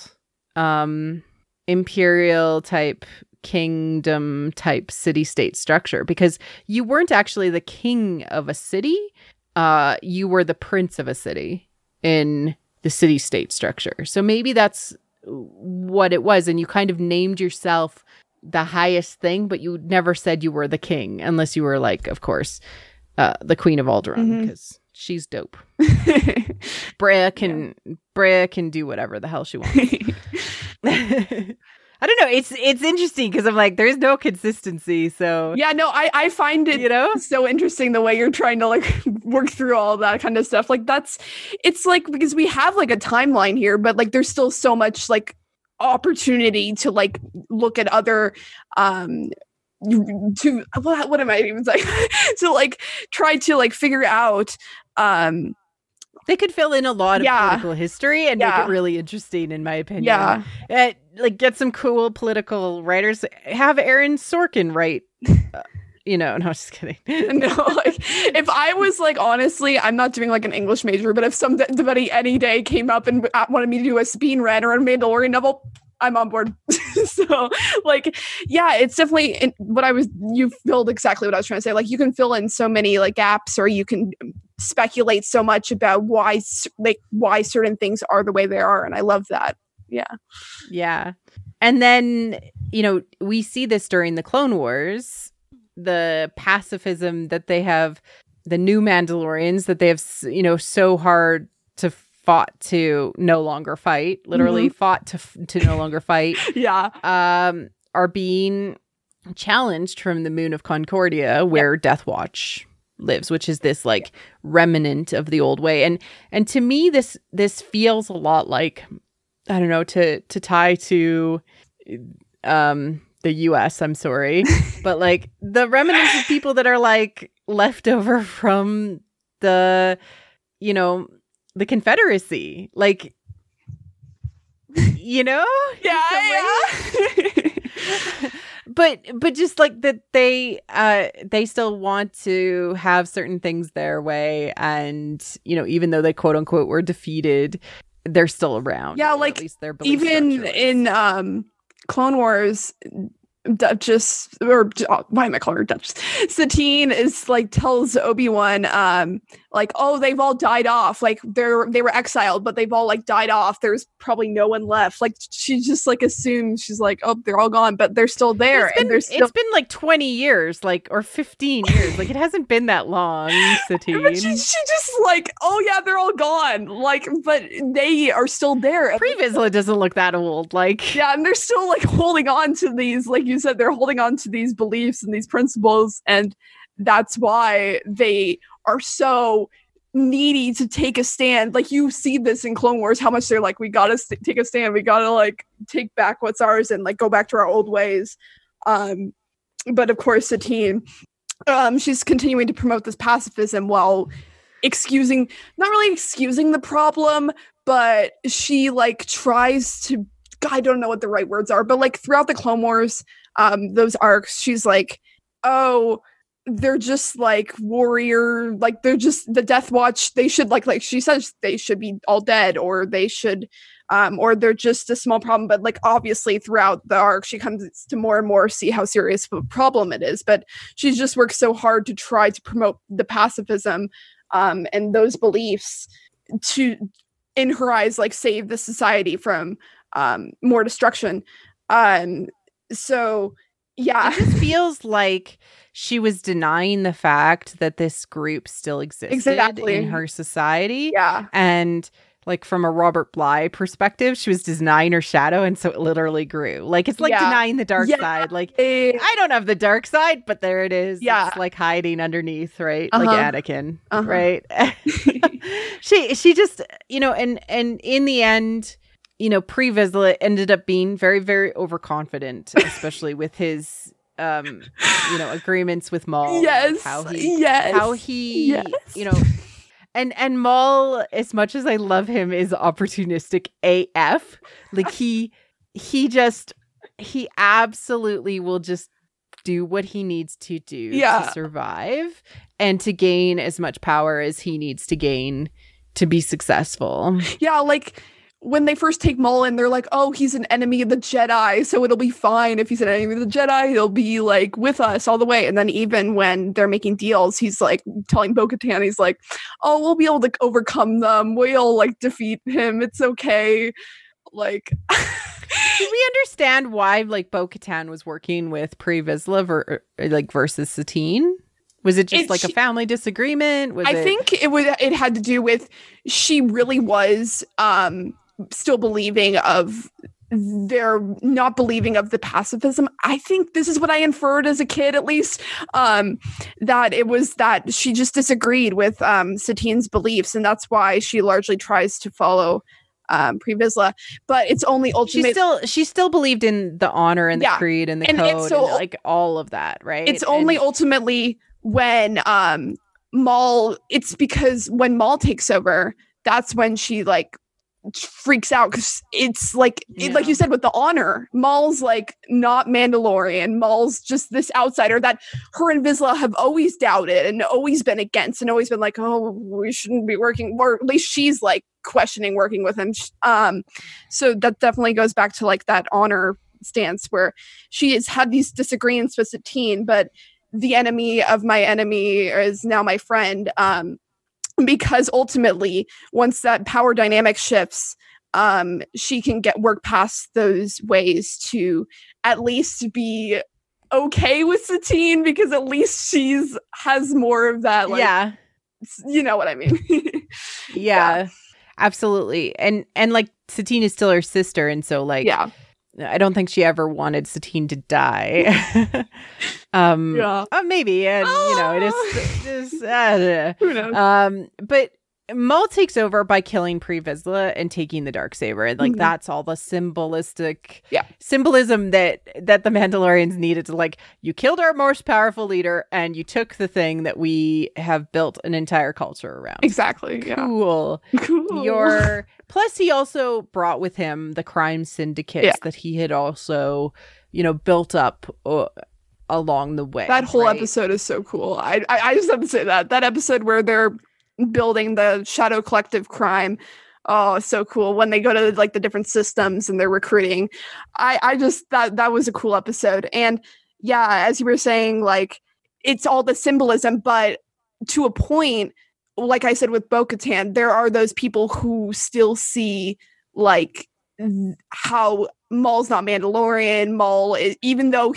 imperial type, kingdom type city-state structure, because you weren't actually the king of a city. You were the prince of a city in the city-state structure. So maybe that's what it was, and you kind of named yourself the highest thing, but you never said you were the king, unless you were, like, of course, the Queen of Alderaan, because she's dope. Brea can do whatever the hell she wants. I don't know. It's interesting because I'm like, there's no consistency. So yeah, no, I find it so interesting the way you're trying to like work through all that kind of stuff. Like it's like, because we have like a timeline here, but like there's still so much like opportunity to like look at other to what am I even saying? To like try to like figure out they could fill in a lot of political history and make it really interesting, in my opinion. Yeah. Like, get some cool political writers. Have Aaron Sorkin write, no, just kidding. No, like, if I was like, honestly, I'm not doing like an English major, but if somebody any day came up and wanted me to do a Sabine Wren or a Mandalorian novel, I'm on board. So like, yeah, it's definitely you filled exactly what I was trying to say. Like, you can fill in so many like gaps, or you can speculate so much about why certain things are the way they are. And I love that. Yeah. And then, we see this during the Clone Wars, the pacifism that they have, the new Mandalorians that they have, so hard to fought to no longer fight, literally fought to no longer fight. Are being challenged from the moon of Concordia, where Death Watch lives, which is this like remnant of the old way. And to me, this feels a lot like, I don't know, to tie to the US, I'm sorry, but like the remnants of people that are like left over from the the Confederacy, like, yeah. But just like that, they still want to have certain things their way, and even though they quote unquote were defeated, they're still around. Yeah, like, at least their even in Clone Wars, Duchess, or why am I calling her Duchess? Satine is like tells Obi-Wan, like, oh, they've all died off. Like they were exiled, but they've all like died off. There's probably no one left. Like she just like assumes, she's like, oh, they're all gone, but they're still there. It's been like 20 years, like, or 15 years. Like it hasn't been that long, Satine. But she just like, oh yeah, they're all gone. Like, but they are still there. Pre-Vizsla doesn't look that old. Like, yeah, and they're still like holding on to these, like you said, they're holding on to these beliefs and these principles, and that's why they are so needy to take a stand. Like you see this in Clone Wars, how much they're like, we gotta take a stand, we gotta like take back what's ours and like go back to our old ways. But of course Satine, she's continuing to promote this pacifism while not really excusing the problem, but she like tries to, I don't know what the right words are, but like throughout the Clone Wars, those arcs, she's like, oh, they're just like warrior, like they're just the Death Watch. They should like she says they should be all dead, or they should, or they're just a small problem. But like obviously throughout the arc, she comes to more and more see how serious of a problem it is. But she's just worked so hard to try to promote the pacifism, and those beliefs to, in her eyes, like save the society from more destruction. So yeah, it just feels like she was denying the fact that this group still existed in her society. Yeah. And like from a Robert Bly perspective, she was denying her shadow, and so it literally grew. Like it's like denying the dark side. Like I don't have the dark side, but there it is. Yeah. It's like hiding underneath, right? Like Anakin, right? she just, and in the end, Pre-Vizsla ended up being very, very overconfident, especially with his agreements with Maul. Yes. How he and Maul, as much as I love him, is opportunistic AF. Like he absolutely will just do what he needs to do to survive and to gain as much power as he needs to gain to be successful. Yeah, like when they first take Maul in, they're like, oh, he's an enemy of the Jedi, so it'll be fine. If he's an enemy of the Jedi, he'll be like with us all the way. And then even when they're making deals, he's like telling Bo-Katan, he's like, oh, we'll be able to overcome them. We'll like defeat him. It's okay. Like, did we understand why like Bo-Katan was working with Pre-Vizsla versus Satine? Was it just a family disagreement? I think it had to do with, she really was still believing of their not believing of the pacifism. I think this is what I inferred as a kid, at least, that it was that she just disagreed with Satine's beliefs, and that's why she largely tries to follow Pre-Vizsla. But it's only ultimately she still believed in the honor and the creed and the code and like all of that, right? It's only ultimately when Maul, it's because when Maul takes over, that's when she like freaks out, because it's like like you said with the honor, Maul's like not Mandalorian. Maul's just this outsider that her and Vizsla have always doubted and always been against and always been like, oh, we shouldn't be working, or at least she's like questioning working with him. So that definitely goes back to like that honor stance where she has had these disagreements with Satine, but the enemy of my enemy is now my friend. Because ultimately, once that power dynamic shifts, she can work past those ways to at least be okay with Satine, because at least has more of that. Like, you know what I mean? Yeah, absolutely. And like Satine is still her sister, and so like I don't think she ever wanted Satine to die. Maybe, and it is who knows? But Maul takes over by killing Pre-Vizsla and taking the Dark Saber, and like that's all the symbolism that the Mandalorians needed to, like, you killed our most powerful leader and you took the thing that we have built an entire culture around. Exactly. Cool. Plus he also brought with him the crime syndicates that he had also built up along the way. That whole episode is so cool. I just have to say that episode where they're building the Shadow Collective crime, oh, so cool. When they go to like the different systems and they're recruiting, I just that was a cool episode. And yeah, as you were saying, like, it's all the symbolism, but to a point, like I said with Bo-Katan, there are those people who still see like how Maul's not Mandalorian. Maul is, even though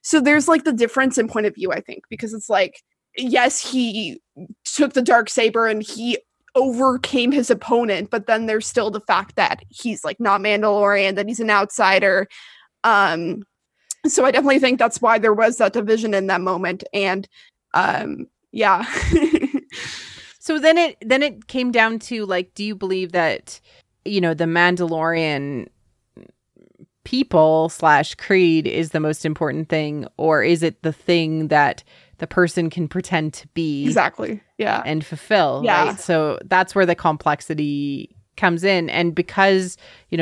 so there's like the difference in point of view, I think, because it's like, yes, he took the Dark Saber and he overcame his opponent, but then there's still the fact that he's like not Mandalorian, that he's an outsider. So I definitely think that's why there was that division in that moment. And yeah. So then it came down to like, do you believe that, the Mandalorian people / creed is the most important thing, or is it the thing that the person can pretend to be exactly, yeah, and fulfill? Yeah. Right? So that's where the complexity comes in. And because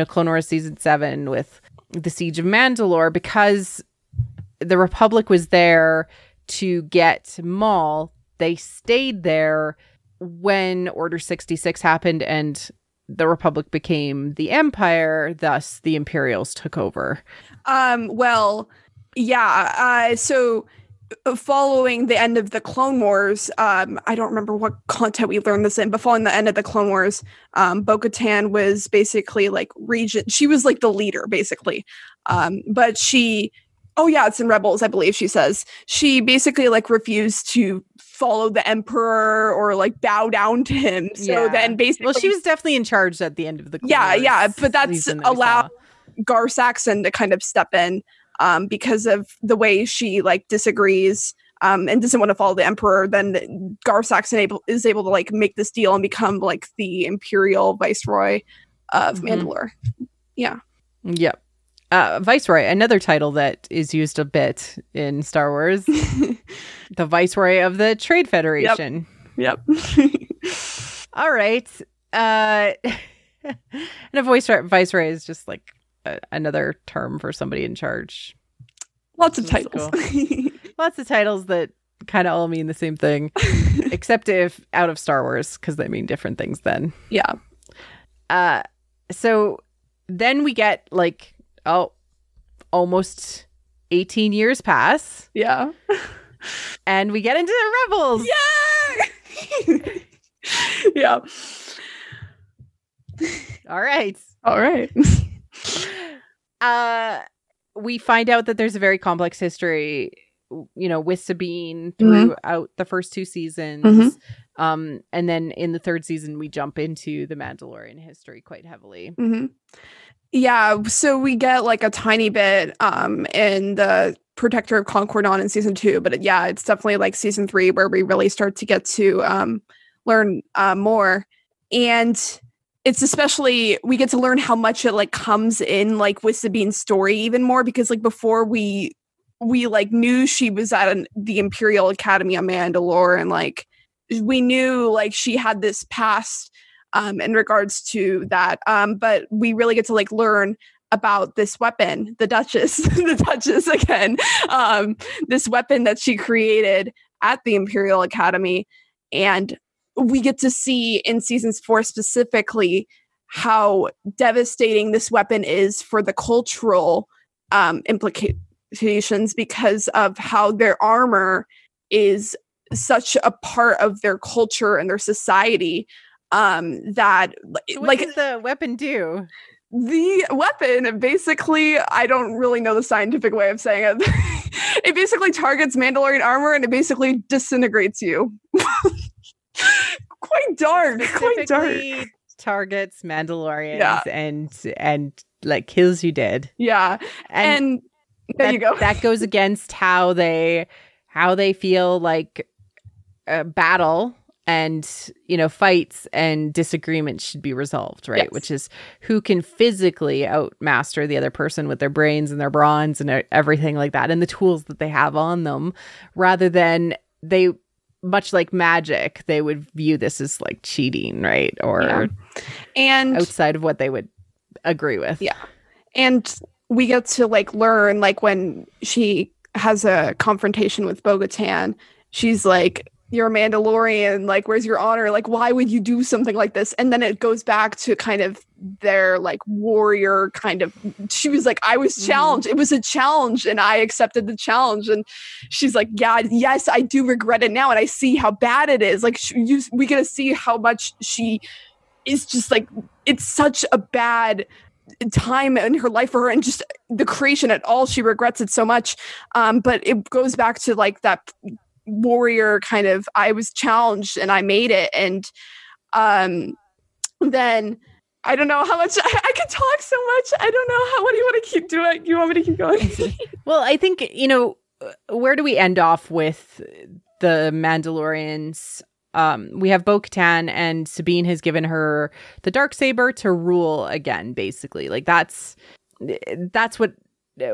Clone Wars season 7 with the Siege of Mandalore, because the Republic was there to get Maul, they stayed there when Order 66 happened and the Republic became the Empire, thus the Imperials took over. Well, yeah. So following the end of the Clone Wars, I don't remember what content we learned this in, but following the end of the Clone Wars, Bo-Katan was basically like regent. She was like the leader, basically. But it's in Rebels, I believe she says. She basically like refused to follow the Emperor or like bow down to him. So then basically... Well, she was definitely in charge at the end of the Clone Wars. Yeah, but that's allowed Gar Saxon to kind of step in because of the way she like disagrees and doesn't want to follow the Emperor. Then Gar Saxon is able to like make this deal and become like the Imperial Viceroy of Mandalore. Yeah. Yep. Viceroy, another title that is used a bit in Star Wars. The Viceroy of the Trade Federation. Yep. All right. And a Viceroy is just like another term for somebody in charge. Lots of titles. Cool. Lots of titles that kind of all mean the same thing, except if out of Star Wars, because they mean different things then. Yeah. So then we get like... almost 18 years pass. Yeah. And we get into the Rebels. Yay! Yeah. All right. We find out that there's a very complex history, with Sabine throughout the first 2 seasons. And then in the 3rd season, we jump into the Mandalorian history quite heavily. Yeah, so we get like a tiny bit in the Protector of Concordan in season 2, but yeah, it's definitely like season 3 where we really start to get to learn more. And it's especially, we get to learn how much it like comes in like with Sabine's story even more, because like before we like knew she was at the Imperial Academy on Mandalore, and like we knew like she had this past in regards to that. But we really get to like learn about this weapon, the Duchess again, this weapon that she created at the Imperial Academy. And we get to see in seasons 4 specifically how devastating this weapon is for the cultural implications, because of how their armor is such a part of their culture and their society. That so what does the weapon do? The weapon basically, I don't really know the scientific way of saying it. It basically targets Mandalorian armor and it basically disintegrates you. Quite dark. Targets Mandalorians and like kills you dead. Yeah, and there you go. That goes against how they feel like battle and fights and disagreements should be resolved, right? Yes. Which is who can physically outmaster the other person with their brains and their brawns and everything like that, and the tools that they have on them, rather than they, much like magic, they would view this as like cheating, right? Or and outside of what they would agree with. Yeah. And we get to like learn, like when she has a confrontation with Bo-Katan, she's like, you're a Mandalorian, like, where's your honor? Like, why would you do something like this? And then it goes back to kind of their like warrior kind of, she was like, I was challenged. It was a challenge and I accepted the challenge. And she's like, yeah, yes, I do regret it now. And I see how bad it is. Like, we get to see how much she is just like, it's such a bad time in her life for her, and just the creation at all. She regrets it so much. But it goes back to like that warrior kind of, I was challenged and I made it. And then I don't know how much I could talk so much. I don't know what do you want to keep doing? You want me to keep going? Well, I think, where do we end off with the Mandalorians? We have Bo-Katan, and Sabine has given her the Dark Saber to rule again, basically. Like that's what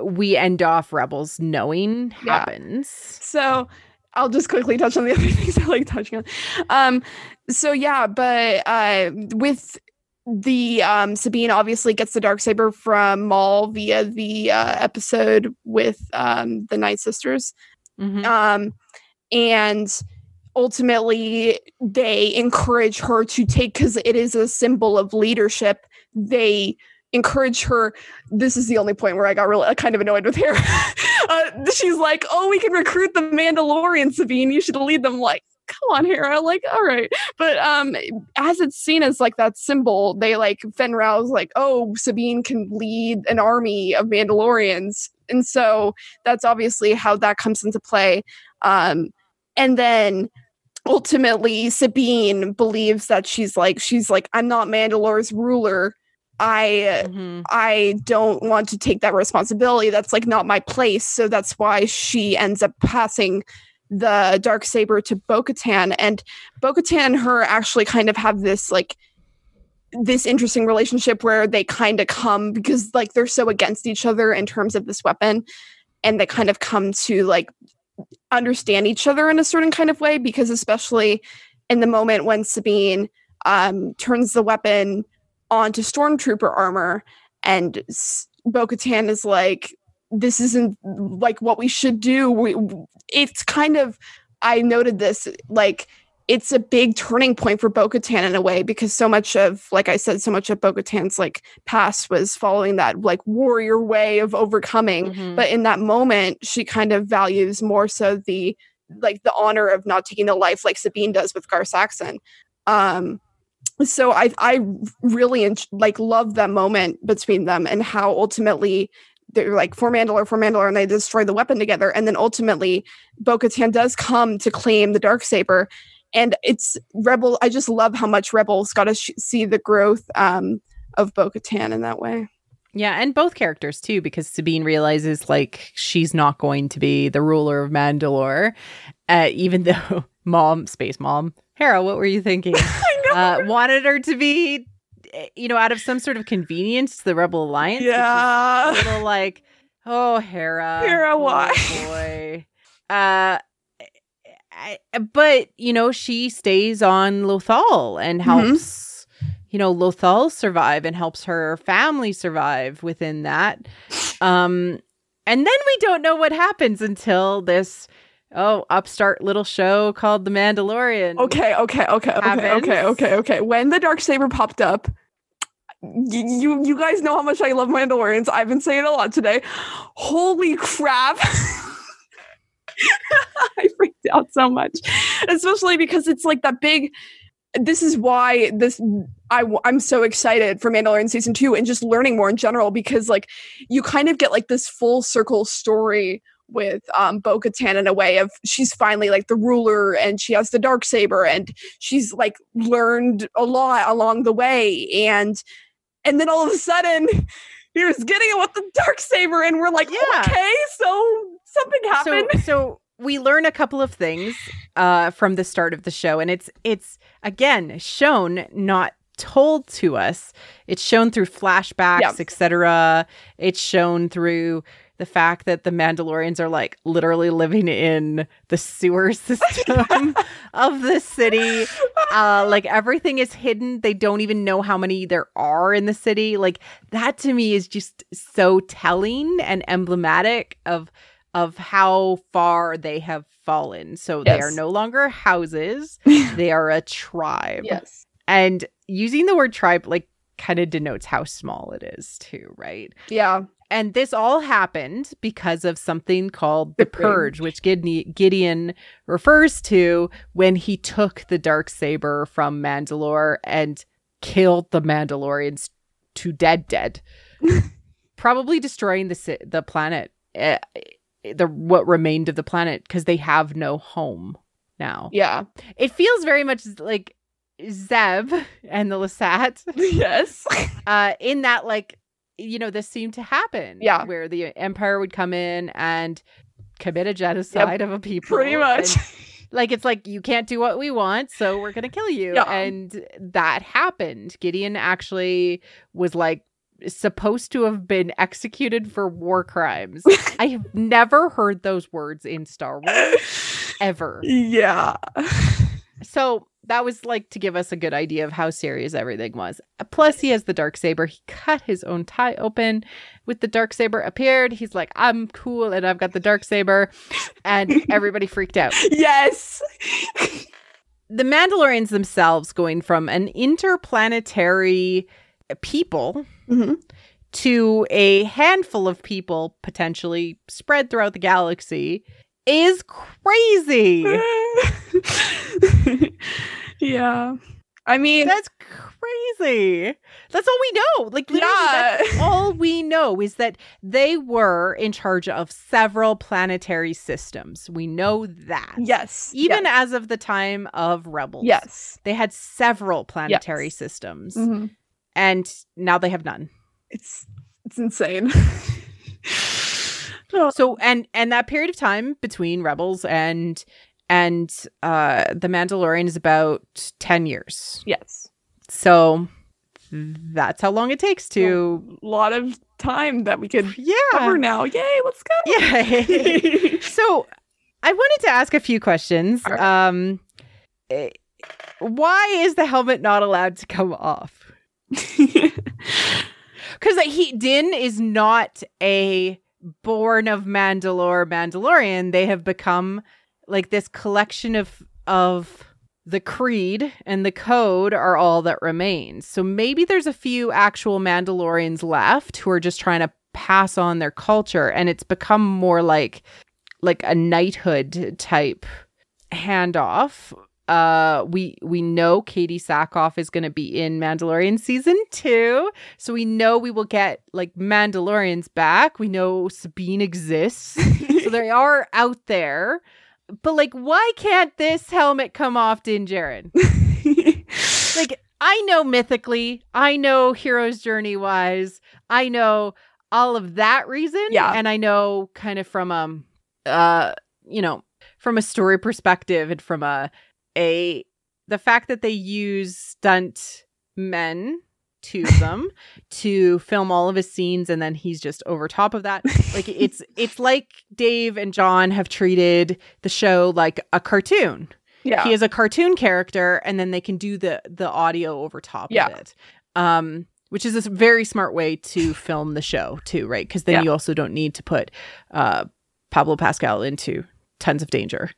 we end off Rebels knowing happens. So I'll just quickly touch on the other things I like touching on. With the Sabine obviously gets the Dark Saber from Maul via the episode with the Night Sisters. And ultimately they encourage her to take, because it is a symbol of leadership, they encourage her. This is the only point where I got really kind of annoyed with her. She's like, oh, we can recruit the Mandalorian, Sabine, you should lead them. Like, come on, Hera, like, all right. But as it's seen as like that symbol, they like, Fenn Rau's like, oh, Sabine can lead an army of Mandalorians. And so that's obviously how that comes into play. And then ultimately Sabine believes that she's like, I'm not Mandalore's ruler. I don't want to take that responsibility. That's like not my place. So that's why she ends up passing the Dark Saber to Bo-Katan, and Bo-Katan and her actually kind of have this interesting relationship where they kind of come, because like they're so against each other in terms of this weapon, and they kind of come to like understand each other in a certain kind of way, because especially in the moment when Sabine turns the weapon onto Stormtrooper armor, and Bo-Katan is like, this isn't like what we should do. It's kind of, I noted this, like, it's a big turning point for Bo-Katan in a way, because so much of, like I said, so much of Bo-Katan's like past was following that like warrior way of overcoming. But in that moment, she kind of values more so the honor of not taking the life like Sabine does with Gar Saxon. So I really love that moment between them, and how ultimately they're like, for Mandalore, and they destroy the weapon together. And then ultimately Bo-Katan does come to claim the Dark Saber. And it's Rebel. I just love how much Rebels got to see the growth of Bo-Katan in that way. Yeah, and both characters too, because Sabine realizes like she's not going to be the ruler of Mandalore, even though Space Mom, Hera, what were you thinking? Wanted her to be, out of some sort of convenience to the Rebel Alliance. Yeah, a little like, oh, Hera, why? Boy. But she stays on Lothal and helps, Lothal survive, and helps her family survive within that. And then we don't know what happens until this upstart little show called The Mandalorian. Okay. When the Dark Saber popped up, you guys know how much I love Mandalorians. I've been saying it a lot today. Holy crap. I freaked out so much, especially because it's like that big. This is why I'm so excited for Mandalorian season 2 and just learning more in general, because like you kind of get like this full circle story with Bo-Katan in a way of, she's finally like the ruler, and she has the Dark Saber, and she's like learned a lot along the way, and then all of a sudden here's getting it with the Dark Saber, and we're like, okay, so something happened. So we learn a couple of things from the start of the show, and it's again shown, not told to us. It's shown through flashbacks, etc. It's shown through the fact that the Mandalorians are like literally living in the sewer system of the city. Like everything is hidden. They don't even know how many there are in the city. Like that to me is just so telling and emblematic of of how far they have fallen. So they are no longer houses. They are a tribe. Yes. And using the word tribe, like, kind of denotes how small it is too, right? Yeah. And this all happened because of something called the Purge, which Gideon refers to when he took the Dark Saber from Mandalore and killed the Mandalorians to dead. Probably destroying the planet, what remained of the planet, because they have no home now. Yeah. It feels very much like Zeb and the Lasat. Yes. In that, like, you know, this seemed to happen. Yeah. Where the Empire would come in and commit a genocide of a people. Pretty much. And, like, it's like, you can't do what we want, so we're going to kill you. Yeah. And that happened. Gideon actually was, like, supposed to have been executed for war crimes. I have never heard those words in Star Wars. Ever. Yeah. So that was like to give us a good idea of how serious everything was. Plus, he has the Dark Saber. He cut his own tie open with the Dark Saber appeared. He's like, I'm cool and I've got the Dark Saber. And everybody freaked out. Yes. The Mandalorians themselves, going from an interplanetary people to a handful of people potentially spread throughout the galaxy, is crazy. Yeah. I mean, that's crazy. That's all we know. Like, literally, that's all we know is that they were in charge of several planetary systems. We know that. Yes. Even as of the time of Rebels. Yes. They had several planetary systems. And now they have none. It's insane. So, and that period of time between Rebels and the Mandalorian is about 10 years. Yes. So that's how long it takes to... A lot of time that we could cover now. Yay, let's go. Yay. So I wanted to ask a few questions. Right. Why is the helmet not allowed to come off? Because Din is not a born of Mandalorian. They have become like this collection of the creed and the code are all that remains. So maybe there's a few actual Mandalorians left who are just trying to pass on their culture, and it's become more like a knighthood type handoff. We know Katie Sackhoff is going to be in Mandalorian season 2, so we know we will get like Mandalorians back. We know Sabine exists, so they are out there. But like, why can't this helmet come off, Din Djarin? Like, I know mythically, I know hero's journey wise, I know all of that reason, and I know kind of from from a story perspective and from the fact that they use stunt men, two of them, to film all of his scenes, and then he's just over top of that. Like, it's like Dave and John have treated the show like a cartoon. Yeah, he is a cartoon character, and then they can do the audio over top of it. Which is a very smart way to film the show too, right? Because then you also don't need to put Pablo Pascal into tons of danger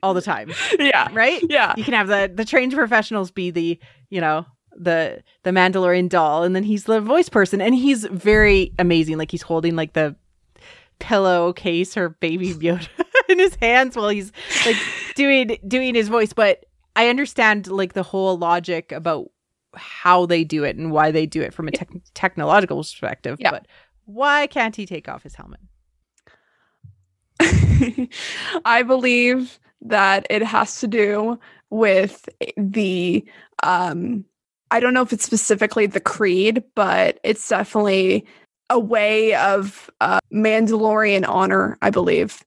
all the time. Yeah. Right? Yeah. You can have the trained professionals be the Mandalorian doll, and then he's the voice person, and he's very amazing. Like, he's holding like the pillowcase or baby Yoda in his hands while he's like doing his voice. But I understand like the whole logic about how they do it and why they do it from a technological perspective. Yeah. But why can't he take off his helmet? I believe that it has to do with the I don't know if it's specifically the creed, but it's definitely a way of Mandalorian honor, I believe.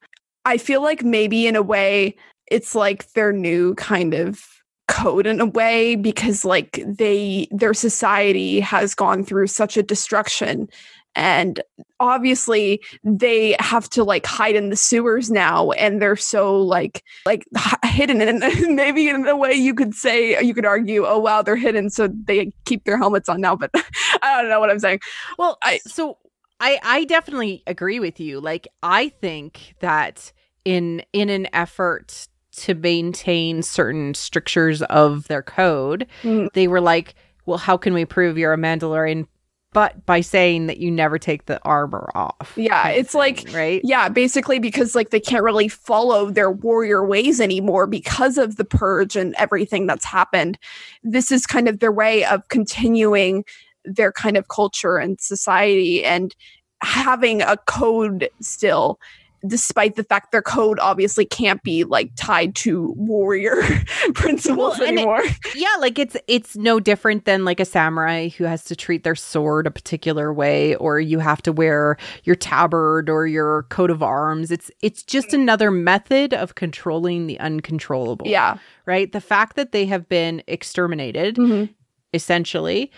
I feel like maybe in a way it's like their new kind of code in a way, because like their society has gone through such a destruction, and obviously they have to like hide in the sewers now, and they're so like hidden, and maybe in a way you could argue, oh wow, they're hidden so they keep their helmets on now, but I don't know what I'm saying. Well, so I definitely agree with you. Like, I think that in an effort to maintain certain strictures of their code, they were like, well, how can we prove you're a Mandalorian? But by saying that you never take the armor off. Yeah, it's like, right? Yeah, basically because like they can't really follow their warrior ways anymore because of the purge and everything that's happened. This is kind of their way of continuing their kind of culture and society and having a code still, despite the fact their code obviously can't be like tied to warrior principles anymore. Like it's no different than like a samurai who has to treat their sword a particular way, or you have to wear your tabard or your coat of arms. It's just another method of controlling the uncontrollable. Yeah. Right? The fact that they have been exterminated, essentially,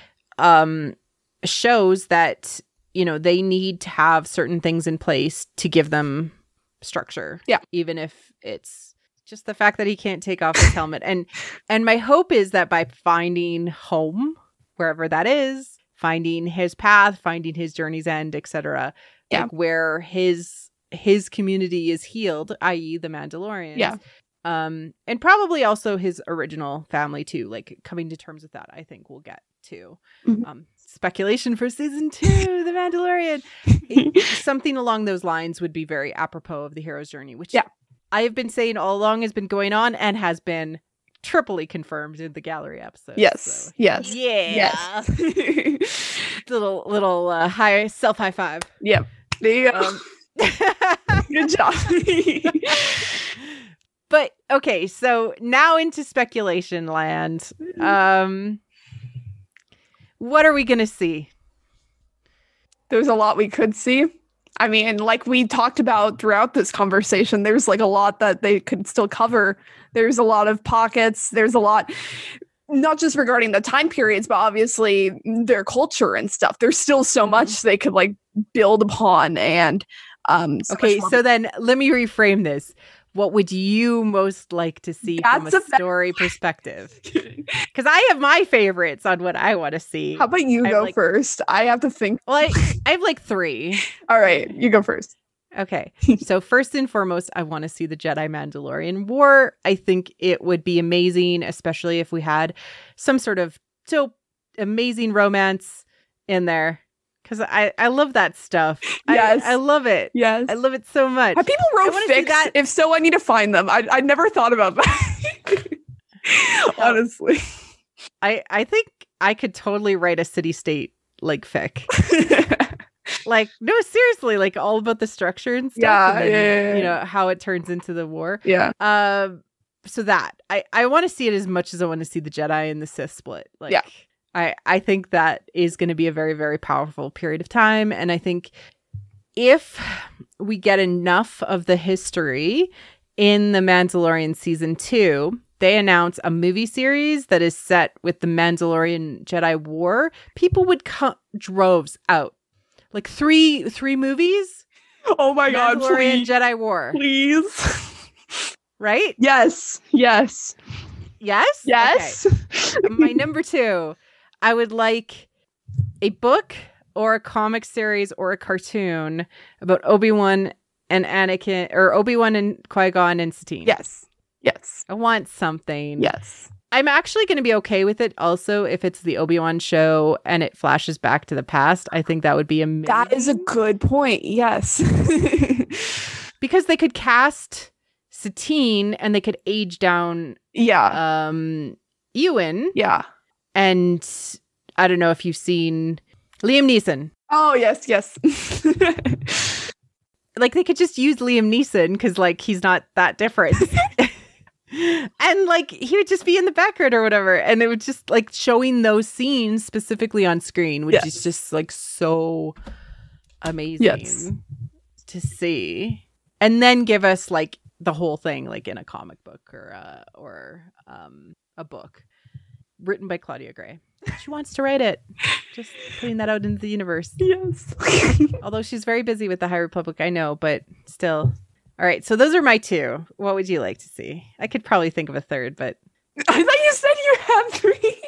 shows that, you know, they need to have certain things in place to give them structure. Yeah. Even if it's just the fact that he can't take off his helmet. And my hope is that by finding home, wherever that is, finding his path, finding his journey's end, etc., like where his community is healed, i.e. the Mandalorians. Yeah. And probably also his original family too, like coming to terms with that, I think we'll get to. Speculation for season 2, The Mandalorian. Something along those lines would be very apropos of the hero's journey, which I have been saying all along has been going on and has been triply confirmed in the gallery episode. Yes. So, Yes. Yeah. Yes. little high five. Yep. There you go. Good job. But okay, so now into speculation land. What are we going to see? There's a lot we could see. I mean, like we talked about throughout this conversation, there's like a lot that they could still cover. There's a lot of pockets. There's a lot, not just regarding the time periods, but obviously their culture and stuff. There's still so much they could like build upon. And so then let me reframe this. What would you most like to see from a story perspective? Because I have my favorites on what I want to see. How about you go first? I have to think. Well, I have like 3. All right, you go first. Okay. So first and foremost, I want to see the Jedi Mandalorian War. I think it would be amazing, especially if we had some sort of amazing romance in there. Because I love that stuff. Yes. I love it. Yes. I love it so much. Have people wrote fics? If so, I need to find them. I never thought about that. Honestly. I think I could totally write a city-state like fic. Like, no, seriously, like all about the structure and stuff. Yeah, and then, you know, how it turns into the war. Yeah. So that I want to see it as much as I want to see the Jedi and the Sith split. Like, yeah. I think that is going to be a very, very powerful period of time. And I think if we get enough of the history in The Mandalorian Season 2, they announce a movie series that is set with the Mandalorian Jedi War, people would come droves out. Like three movies. Oh my God, Mandalorian Jedi War. Please. Right? Yes. Yes. Yes? Yes. Okay. My number 2. I would like a book or a comic series or a cartoon about Obi-Wan and Anakin, or Obi-Wan and Qui-Gon and Satine. Yes. Yes. I want something. Yes. I'm actually going to be okay with it also if it's the Obi-Wan show and it flashes back to the past. I think that would be amazing. That is a good point. Yes. Because they could cast Satine and they could age down Ewan. Yeah. And I don't know if you've seen Liam Neeson. Oh, yes, yes. Like, they could just use Liam Neeson because, like, he's not that different. And, like, he would just be in the background or whatever. And it would just, like, showing those scenes specifically on screen, which is just, like, so amazing to see. And then give us, like, the whole thing, like, in a comic book or a book. Written by Claudia Gray. She wants to write it. Just putting that out into the universe. Yes. Although she's very busy with the High Republic, I know, but still. All right, so those are my 2. What would you like to see? I could probably think of a third, but... I thought you said you had 3.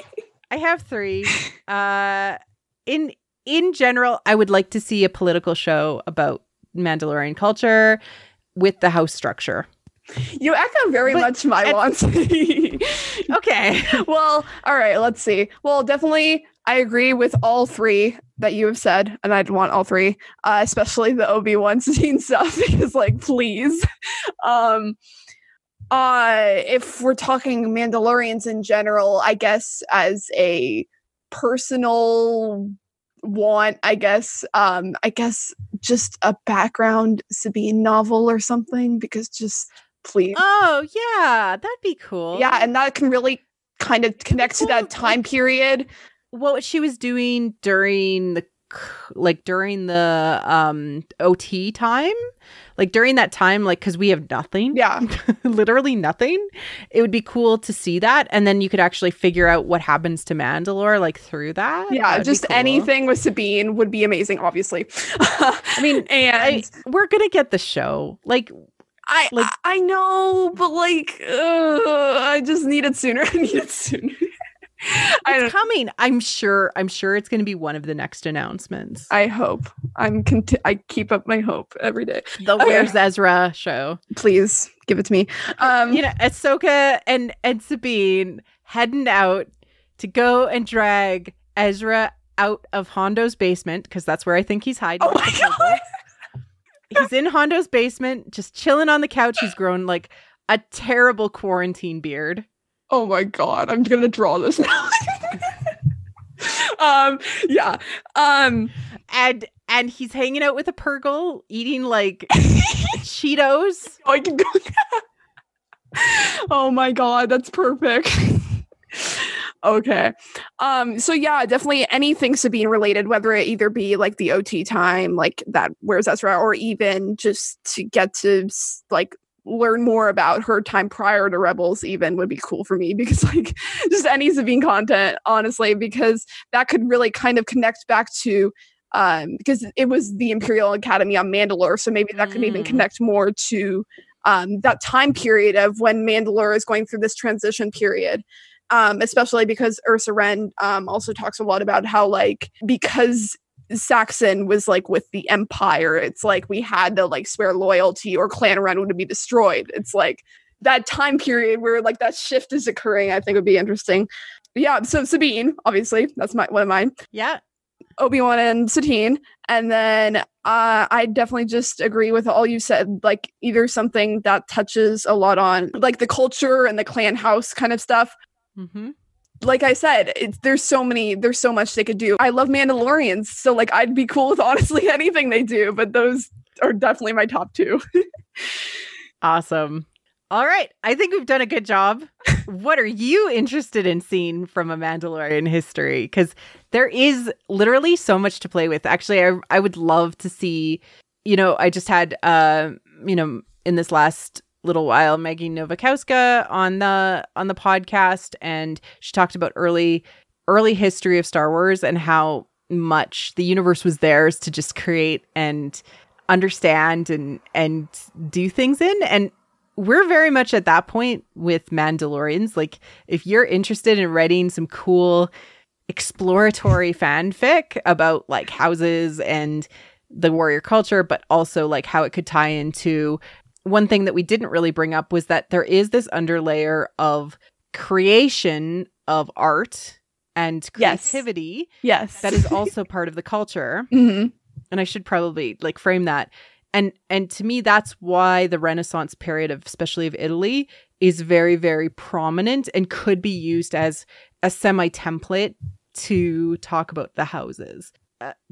I have 3. in general, I would like to see a political show about Mandalorian culture with the house structure. You echo very much my wants. Okay. Well, all right, let's see. Well, definitely I agree with all three that you have said, and I'd want all three, especially the Obi-Wan scene stuff, because like, please. If we're talking Mandalorians in general, I guess as a personal want, I guess just a background Sabine novel or something, because just please. Oh yeah, that'd be cool. Yeah, and that can really kind of connect to that time period. What she was doing during the OT time, like during that time, like, because we have nothing, literally nothing. It would be cool to see that, and then you could actually figure out what happens to Mandalore, like, through that. Yeah, just cool. Anything with Sabine would be amazing, obviously. I mean, and we're gonna get the show, like. I know, but like, I just need it sooner. It's coming. I'm sure it's going to be one of the next announcements. I hope. I keep up my hope every day. The Where's Ezra show. Please give it to me. Ahsoka and Sabine heading out to go and drag Ezra out of Hondo's basement, because that's where I think he's hiding. Oh my God. He's in Hondo's basement, just chilling on the couch. He's grown like a terrible quarantine beard. Oh my God, I'm gonna draw this now. Yeah. And he's hanging out with a Purgle, eating like Cheetos. Oh, I can go. Oh my God, that's perfect. Okay. So yeah, definitely anything Sabine related, whether it either be like the OT time, like that Where's Ezra, or even just to get to like learn more about her time prior to Rebels even would be cool for me, because like just any Sabine content, honestly, because that could really kind of connect back to because it was the Imperial Academy on Mandalore, so maybe that could even connect more to that time period of when Mandalore is going through this transition period. Especially because Ursa Wren also talks a lot about how, like, because Saxon was like with the Empire, it's like we had to like swear loyalty or Clan Wren would be destroyed. It's like that time period where like that shift is occurring, I think would be interesting. Yeah, so Sabine, obviously, that's one of mine. Yeah. Obi-Wan and Satine. And then I definitely just agree with all you said, like either something that touches a lot on like the culture and the clan house kind of stuff. Mm-hmm. Like I said, there's so much they could do. I love Mandalorians, so like I'd be cool with honestly anything they do, but those are definitely my top two. Awesome. All right. I think we've done a good job. What are you interested in seeing from a Mandalorian history? Because there is literally so much to play with. Actually, I would love to see, I just had, in this last little while, Maggie Novakowska on the podcast, and she talked about early history of Star Wars and how much the universe was theirs to just create and understand and do things in. And we're very much at that point with Mandalorians. Like, if you're interested in writing some cool exploratory fanfic about like houses and the warrior culture, but also like how it could tie into one thing that we didn't really bring up was that there is this underlayer of creation of art and creativity. Yes. That is also part of the culture. Mm-hmm. And I should probably like frame that. And to me, that's why the Renaissance period especially of Italy is very, very prominent and could be used as a semi-template to talk about the houses.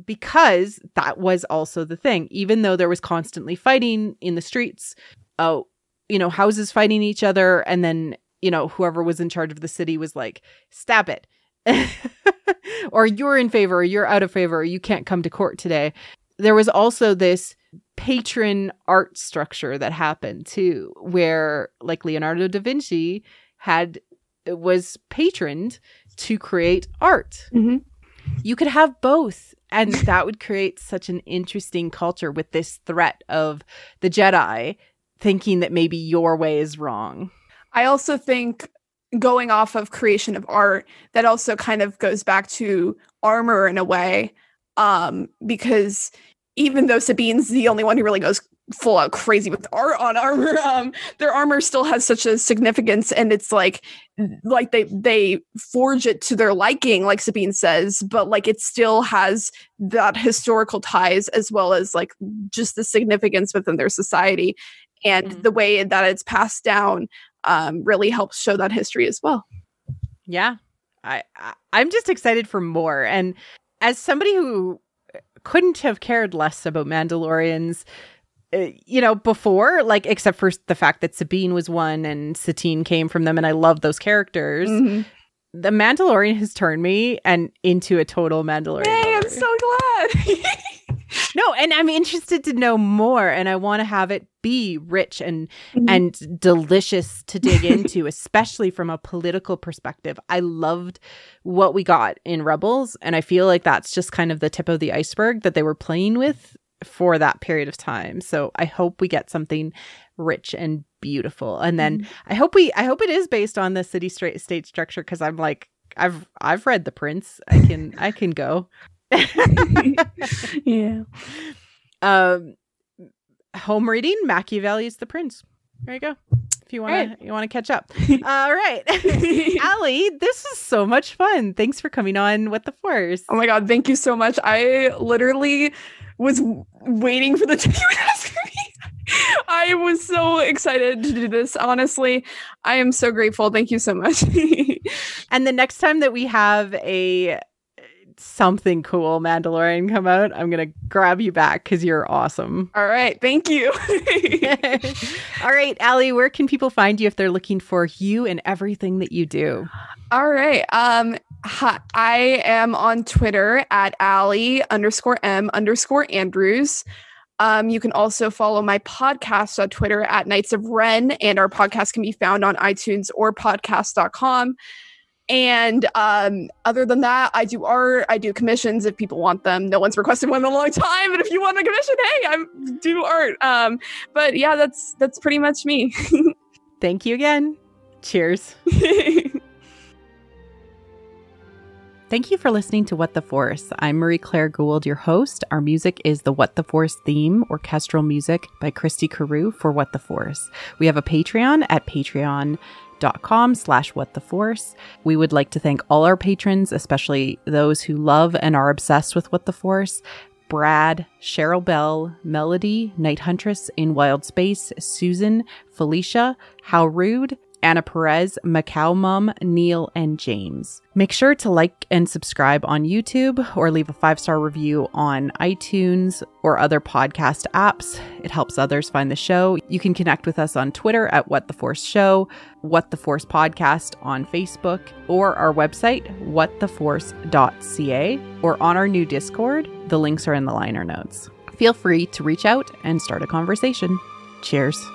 Because that was also the thing. Even though there was constantly fighting in the streets, houses fighting each other, and then, whoever was in charge of the city was like, stab it. Or you're in favor, or you're out of favor, or you can't come to court today. There was also this patron art structure that happened too, where like Leonardo da Vinci was patroned to create art. Mm-hmm. You could have both. And that would create such an interesting culture with this threat of the Jedi thinking that maybe your way is wrong. I also think, going off of creation of art, that also kind of goes back to armor in a way. because even though Sabine's the only one who really goes full out crazy with art on armor, their armor still has such a significance, and it's like they forge it to their liking, like Sabine says, but like it still has that historical ties as well as like just the significance within their society, and the way that it's passed down really helps show that history as well. Yeah, I'm just excited for more, and as somebody who couldn't have cared less about Mandalorians, before, like, except for the fact that Sabine was one and Satine came from them, and I love those characters. The Mandalorian has turned me into a total Mandalorian. Yay, I'm so glad. No, and I'm interested to know more, and I want to have it be rich and delicious to dig into, especially from a political perspective. I loved what we got in Rebels, and I feel like that's just kind of the tip of the iceberg that they were playing with for that period of time. So I hope we get something rich and beautiful, and then I hope it is based on the city state structure, because I'm like, I've read The Prince. I can go. Yeah. Home reading, Machiavelli's The Prince. There you go. If you want to catch up. All right. Allie, this is so much fun. Thanks for coming on What the Force. Oh my God, thank you so much. I literally was waiting for the day you would ask me. I was so excited to do this. Honestly, I am so grateful. Thank you so much. And the next time that we have a something cool Mandalorian come out, I'm gonna grab you back because you're awesome. All right, thank you. All right, Allie, where can people find you if they're looking for you and everything that you do? All right, I am on Twitter at Allie_M_Andrews. You can also follow my podcast on Twitter at Knights of Ren, and our podcast can be found on iTunes or podcast.com. And other than that, I do art, I do commissions if people want them. No one's requested one in a long time, but if you want a commission, hey, I do art. But yeah, that's pretty much me. Thank you again. Cheers. Thank you for listening to What the Force. I'm Marie-Claire Gould, your host. Our music is the What the Force theme, orchestral music by Christy Carew for What the Force. We have a Patreon at patreon.com/whattheforce. We would like to thank all our patrons, especially those who love and are obsessed with What the Force: Brad, Cheryl Bell, Melody, Night Huntress in Wild Space, Susan, Felicia, How Rude, Anna Perez, Macau Mum, Neil, and James. Make sure to like and subscribe on YouTube or leave a 5-star review on iTunes or other podcast apps. It helps others find the show. You can connect with us on Twitter at What the Force Show, What the Force Podcast on Facebook, or our website, whattheforce.ca, or on our new Discord. The links are in the liner notes. Feel free to reach out and start a conversation. Cheers.